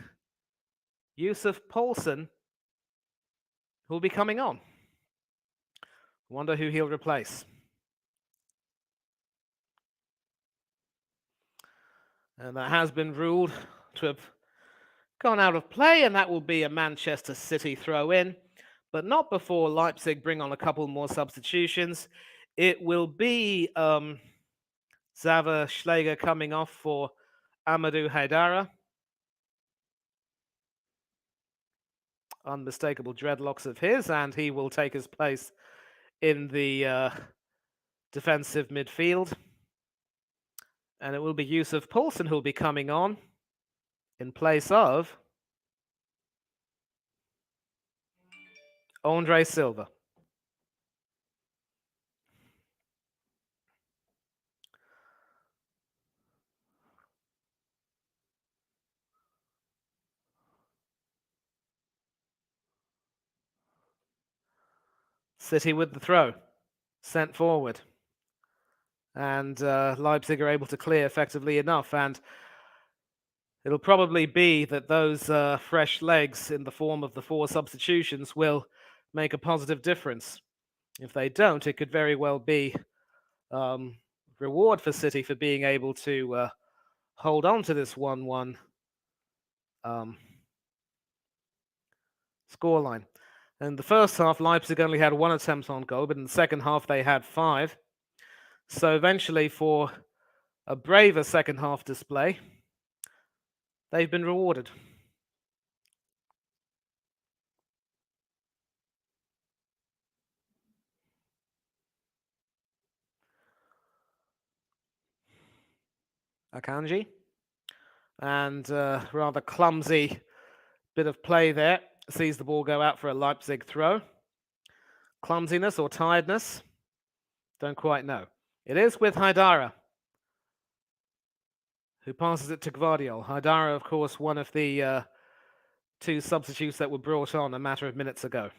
Yusuf Poulsen, who will be coming on. Wonder who he'll replace. And that has been ruled to have gone out of play, and that will be a Manchester City throw-in, but not before Leipzig bring on a couple more substitutions. It will be Xaver Schläger coming off for Amadou Haidara. Unmistakable dreadlocks of his, and he will take his place in the defensive midfield. And it will be Yusuf Poulsen who will be coming on in place of Andre Silva. City with the throw. Sent forward. And Leipzig are able to clear effectively enough. And it'll probably be that those fresh legs in the form of the 4 substitutions will make a positive difference. If they don't, it could very well be reward for City for being able to hold on to this 1-1 scoreline. In the first half, Leipzig only had 1 attempt on goal, but in the second half they had 5. So eventually, for a braver second half display, they've been rewarded. Akanji. And rather clumsy bit of play there. Sees the ball go out for a Leipzig throw. Clumsiness or tiredness? Don't quite know. It is with Haidara, who passes it to Gvardiol. Haidara, of course, one of the 2 substitutes that were brought on a matter of minutes ago.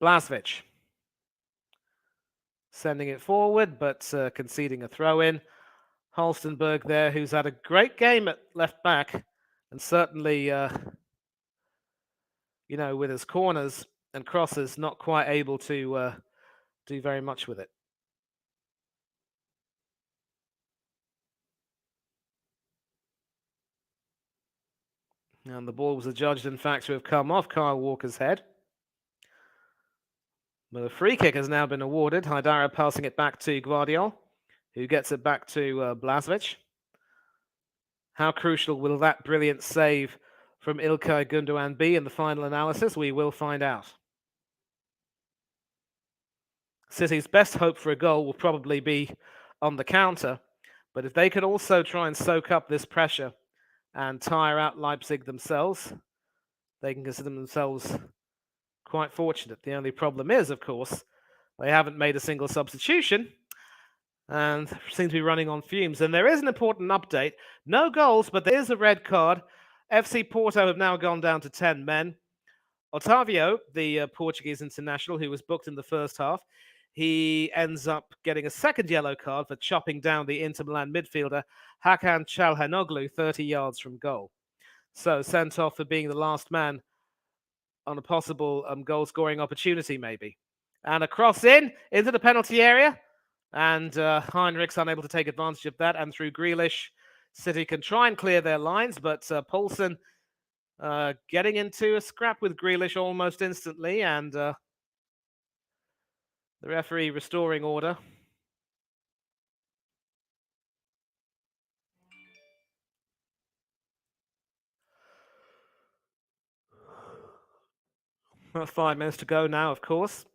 Blažević. Sending it forward, but conceding a throw-in. Halstenberg there, who's had a great game at left back, and certainly, with his corners and crosses, not quite able to do very much with it. And the ball was adjudged, in fact, to have come off Kyle Walker's head. But a free kick has now been awarded. Haidara passing it back to Gvardiol, who gets it back to Blažević. How crucial will that brilliant save from İlkay Gündoğan be in the final analysis? We will find out. City's best hope for a goal will probably be on the counter, but if they could also try and soak up this pressure and tire out Leipzig themselves, they can consider themselves quite fortunate. The only problem is, of course, they haven't made a single substitution and seem to be running on fumes. And there is an important update. No goals, but there is a red card. FC Porto have now gone down to 10 men. Otavio, the Portuguese international who was booked in the first half, he ends up getting a second yellow card for chopping down the Inter Milan midfielder Hakan Çalhanoğlu 30 yards from goal. So sent off for being the last man on a possible goal-scoring opportunity, maybe. And a cross into the penalty area. And Heinrichs unable to take advantage of that. And through Grealish, City can try and clear their lines. But Poulsen getting into a scrap with Grealish almost instantly. And the referee restoring order. Well, 5 minutes to go now, of course.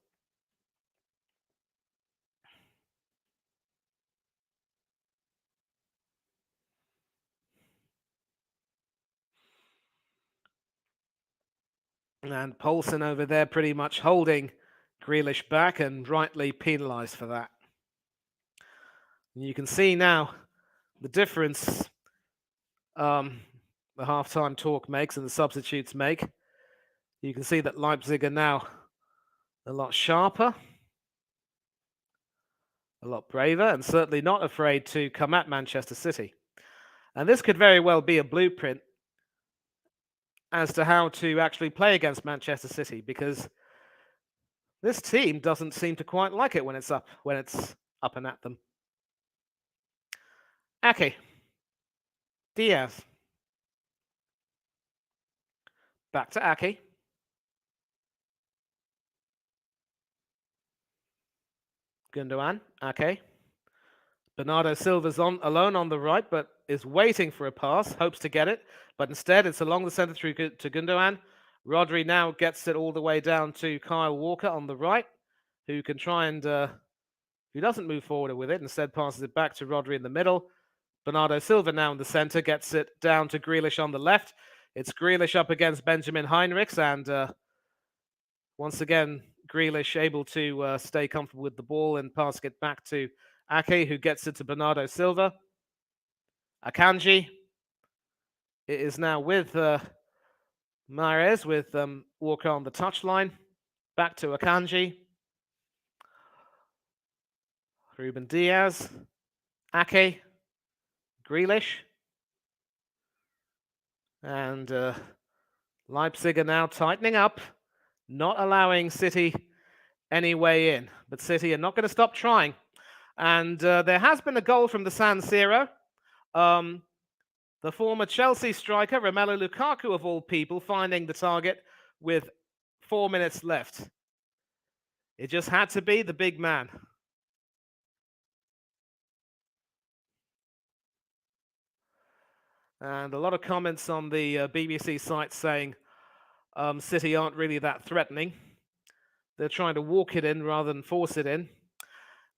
And Poulsen over there pretty much holding Grealish back and rightly penalised for that. And you can see now the difference the halftime talk makes and the substitutes make. You can see that Leipzig are now a lot sharper, a lot braver, and certainly not afraid to come at Manchester City. And this could very well be a blueprint as to how to actually play against Manchester City, because this team doesn't seem to quite like it when it's up and at them. Ake. Diaz. Back to Ake. Gündoğan. Ake. Bernardo Silva's alone on the right, but is waiting for a pass, hopes to get it, but instead it's along the centre through to Gündoğan. Rodri now gets it all the way down to Kyle Walker on the right, who can try and who doesn't move forward with it, instead passes it back to Rodri in the middle. Bernardo Silva now in the centre, gets it down to Grealish on the left. It's Grealish up against Benjamin Heinrichs, and Once again, Grealish able to stay comfortable with the ball and passing it back to Ake, who gets it to Bernardo Silva. Akanji. It is now with Mahrez, with Walker on the touchline. Back to Akanji. Ruben Diaz. Ake. Grealish. And Leipzig are now tightening up, not allowing City any way in. But City are not going to stop trying. And there has been a goal from the San Siro. The former Chelsea striker, Romelu Lukaku, of all people, finding the target with 4 minutes left. It just had to be the big man. And a lot of comments on the BBC site saying City aren't really that threatening. They're trying to walk it in rather than force it in.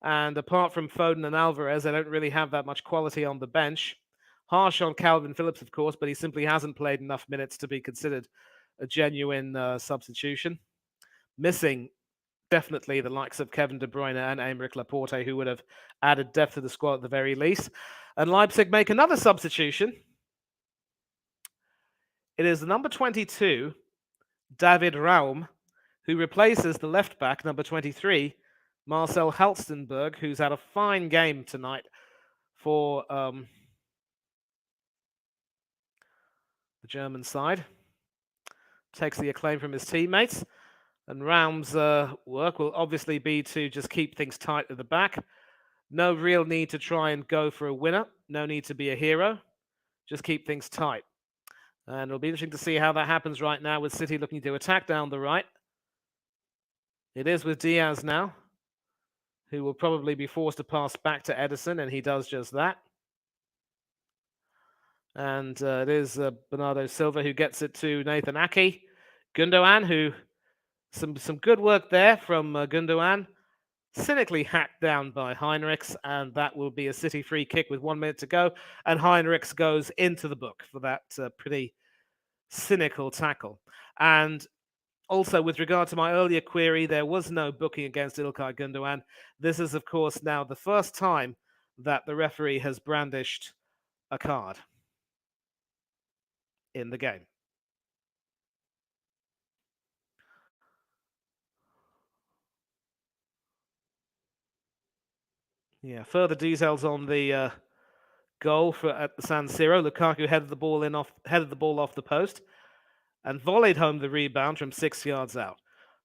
And apart from Foden and Alvarez, they don't really have that much quality on the bench. Harsh on Calvin Phillips, of course, but he simply hasn't played enough minutes to be considered a genuine substitution. Missing definitely the likes of Kevin De Bruyne and Aymeric Laporte, who would have added depth to the squad at the very least. And Leipzig make another substitution. It is the number 22, David Raum, who replaces the left back, number 23, Marcel Halstenberg, who's had a fine game tonight for the German side. Takes the acclaim from his teammates. And Raum's work will obviously be to just keep things tight at the back. No real need to try and go for a winner. No need to be a hero. Just keep things tight. And it'll be interesting to see how that happens right now with City looking to attack down the right. It is with Diaz now, who will probably be forced to pass back to Ederson, and he does just that. And it is Bernardo Silva who gets it to Nathan Ake. Gundogan, who some good work there from Gundogan. Cynically hacked down by Heinrichs, and that will be a City free kick with 1 minute to go. And Heinrichs goes into the book for that pretty cynical tackle. And also, with regard to my earlier query, there was no booking against Ilkay Gundogan. This is, of course, now the first time that the referee has brandished a card in the game. Yeah, further details on the goal at the San Siro. Lukaku headed the ball off the post and volleyed home the rebound from 6 yards out.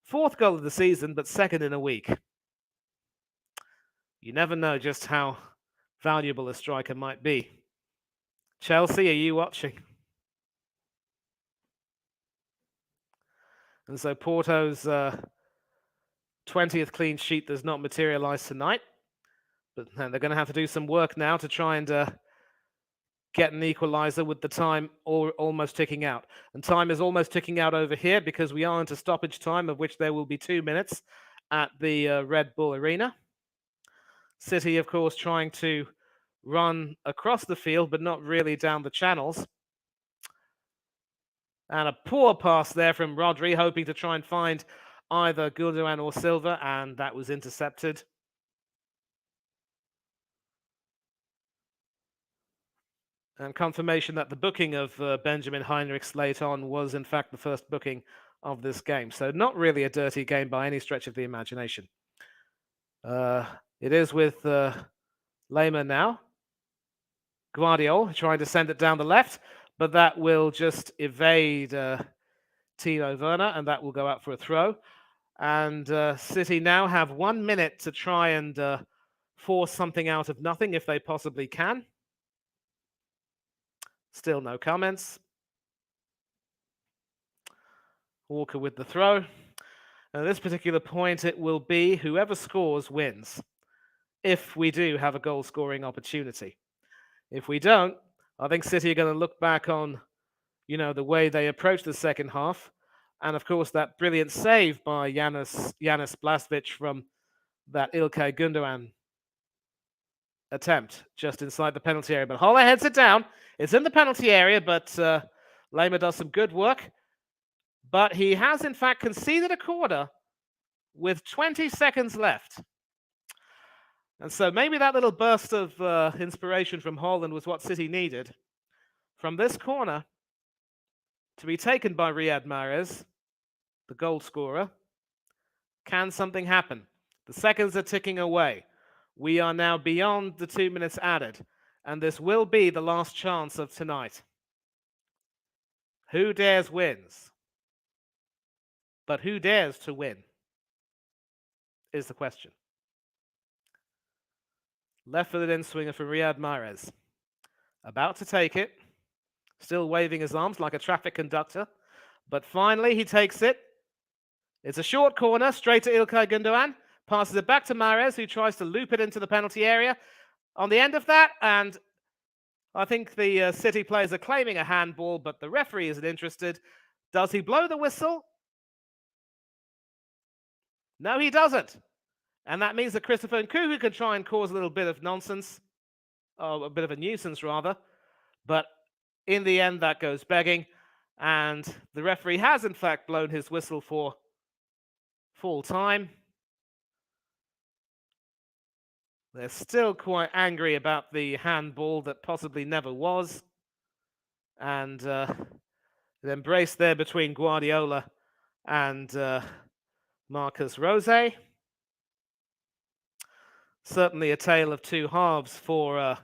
Fourth goal of the season, but second in a week. You never know just how valuable a striker might be. Chelsea, are you watching? And so Porto's 20th clean sheet does not materialise tonight. But they're going to have to do some work now to try and get an equaliser with the time almost ticking out. And time is almost ticking out over here because we are into stoppage time, of which there will be 2 minutes at the Red Bull Arena. City, of course, trying to run across the field, but not really down the channels. And a poor pass there from Rodri, hoping to try and find either Gundogan or Silva, and that was intercepted. And confirmation that the booking of Benjamin Heinrichs late on was, in fact, the first booking of this game. So not really a dirty game by any stretch of the imagination. It is with Lehmer now. Guardiol trying to send it down the left, but that will just evade Timo Werner, and that will go out for a throw. And City now have 1 minute to try and force something out of nothing if they possibly can. Still no comments. Walker with the throw. At this particular point, it will be whoever scores wins, if we do have a goal-scoring opportunity. If we don't, I think City are going to look back on, the way they approached the second half. And, of course, that brilliant save by Yanis Blažević from that Ilkay Gundogan attempt just inside the penalty area. But Holler heads it down. It's in the penalty area, but Lehmer does some good work. But he has, in fact, conceded a corner with 20 seconds left. And so maybe that little burst of inspiration from Holland was what City needed. From this corner to be taken by Riyad Mahrez, the goal scorer, can something happen? The seconds are ticking away. We are now beyond the 2 minutes added, and this will be the last chance of tonight. Who dares wins? But who dares to win is the question. Left-footed in-swinger from Riyad Mahrez. About to take it. Still waving his arms like a traffic conductor. But finally he takes it. It's a short corner, straight to Ilkay Gundogan. Passes it back to Mahrez, who tries to loop it into the penalty area. On the end of that, and I think the City players are claiming a handball, but the referee isn't interested. Does he blow the whistle? No, he doesn't. And that means that Christopher Nkunku can try and cause a little bit of nonsense, or a bit of a nuisance rather. But in the end, that goes begging. And the referee has, in fact, blown his whistle for full time. They're still quite angry about the handball that possibly never was. And an embrace there between Guardiola and Marcus Rose. Certainly a tale of two halves for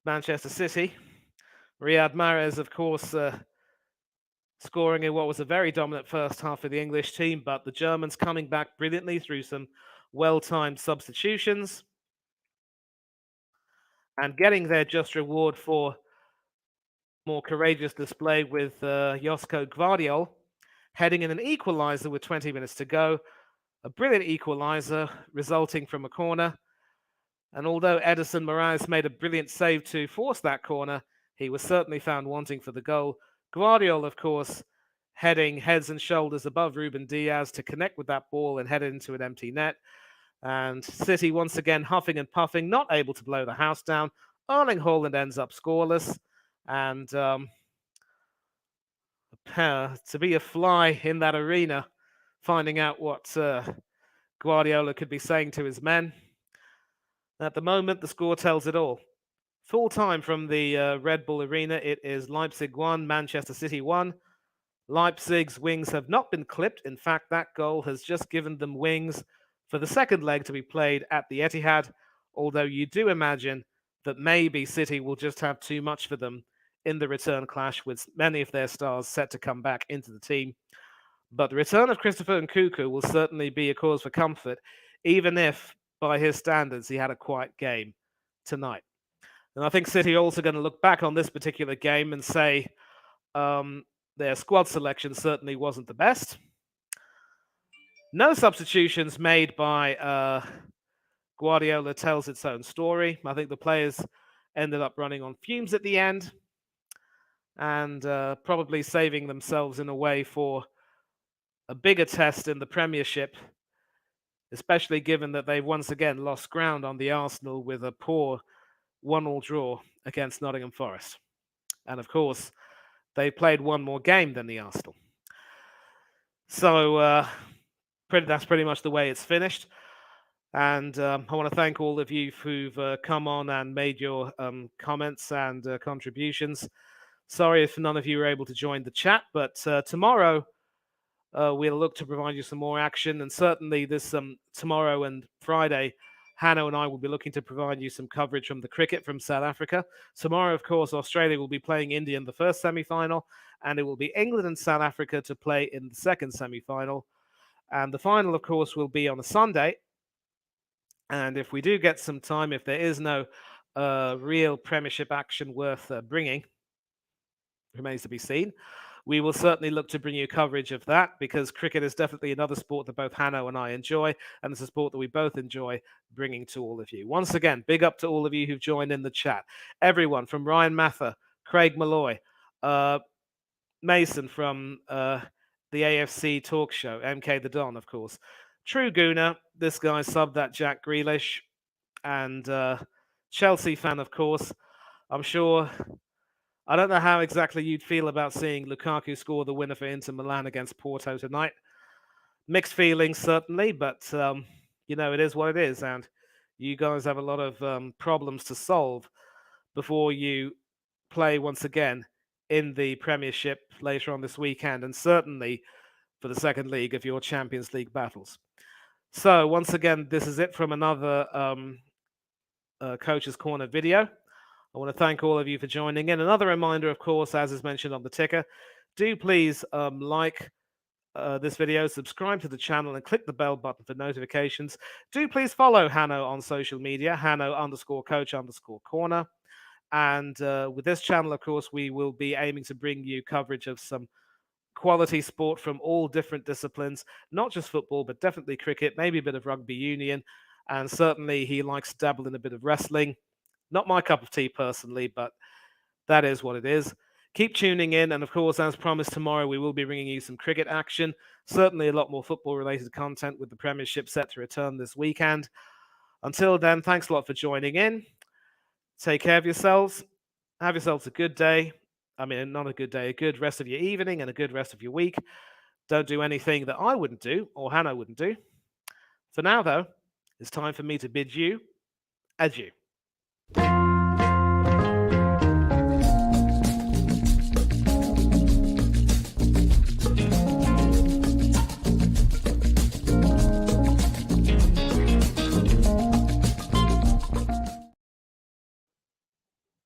Manchester City. Riyad Mahrez, of course, scoring in what was a very dominant first half of the English team, but the Germans coming back brilliantly through some well-timed substitutions and getting their just reward for more courageous display with Josko Gvardiol heading in an equaliser with 20 minutes to go. A brilliant equaliser resulting from a corner. And although Edison Moraes made a brilliant save to force that corner, he was certainly found wanting for the goal. Gvardiol, of course, heading heads and shoulders above Ruben Diaz to connect with that ball and head it into an empty net. And City once again huffing and puffing, not able to blow the house down. Erling Haaland ends up scoreless. And to be a fly in that arena, finding out what Guardiola could be saying to his men. At the moment, the score tells it all. Full time from the Red Bull Arena, it is Leipzig 1, Manchester City 1. Leipzig's wings have not been clipped. In fact, that goal has just given them wings for the second leg to be played at the Etihad, although you do imagine that maybe City will just have too much for them in the return clash, with many of their stars set to come back into the team. But the return of Christopher Nkunku will certainly be a cause for comfort, even if, by his standards, he had a quiet game tonight. And I think City are also going to look back on this particular game and say their squad selection certainly wasn't the best. No substitutions made by Guardiola tells its own story. I think the players ended up running on fumes at the end and probably saving themselves in a way for a bigger test in the Premiership, especially given that they've once again lost ground on the Arsenal with a poor 1-1 draw against Nottingham Forest. And of course, they played one more game than the Arsenal. So that's pretty much the way it's finished. And I want to thank all of you who've come on and made your comments and contributions. Sorry if none of you were able to join the chat, but tomorrow we'll look to provide you some more action. And certainly this tomorrow and Friday, Hanno and I will be looking to provide you some coverage from the cricket from South Africa. Tomorrow, of course, Australia will be playing India in the first semi-final, and it will be England and South Africa to play in the second semi-final. And the final, of course, will be on a Sunday. And if we do get some time, if there is no real Premiership action worth bringing, remains to be seen, we will certainly look to bring you coverage of that, because cricket is definitely another sport that both Hanno and I enjoy, and it's a sport that we both enjoy bringing to all of you. Once again, big up to all of you who've joined in the chat. Everyone from Ryan Mather, Craig Malloy, Mason from the AFC talk show, MK the Don, of course. True Gooner, this guy subbed that Jack Grealish, and Chelsea fan, of course. I'm sure I don't know how exactly you'd feel about seeing Lukaku score the winner for Inter Milan against Porto tonight. Mixed feelings, certainly, but it is what it is, and you guys have a lot of problems to solve before you play once again in the Premiership later on this weekend, and certainly for the second leg of your Champions League battles. So, once again, this is it from another Coach's Corner video. I want to thank all of you for joining in. Another reminder, of course, as is mentioned on the ticker, do please like this video, subscribe to the channel, and click the bell button for notifications. Do please follow Hanno on social media, Hanno_coach_corner. And with this channel, of course, we will be aiming to bring you coverage of some quality sport from all different disciplines, not just football, but definitely cricket, maybe a bit of rugby union. And certainly he likes to dabble in a bit of wrestling. Not my cup of tea personally, but that is what it is. Keep tuning in. And of course, as promised, tomorrow we will be bringing you some cricket action. Certainly a lot more football related content with the Premiership set to return this weekend. Until then, thanks a lot for joining in. Take care of yourselves. Have yourselves a good day. I mean, not a good day, a good rest of your evening and a good rest of your week. Don't do anything that I wouldn't do or Hannah wouldn't do. For now, though, it's time for me to bid you adieu.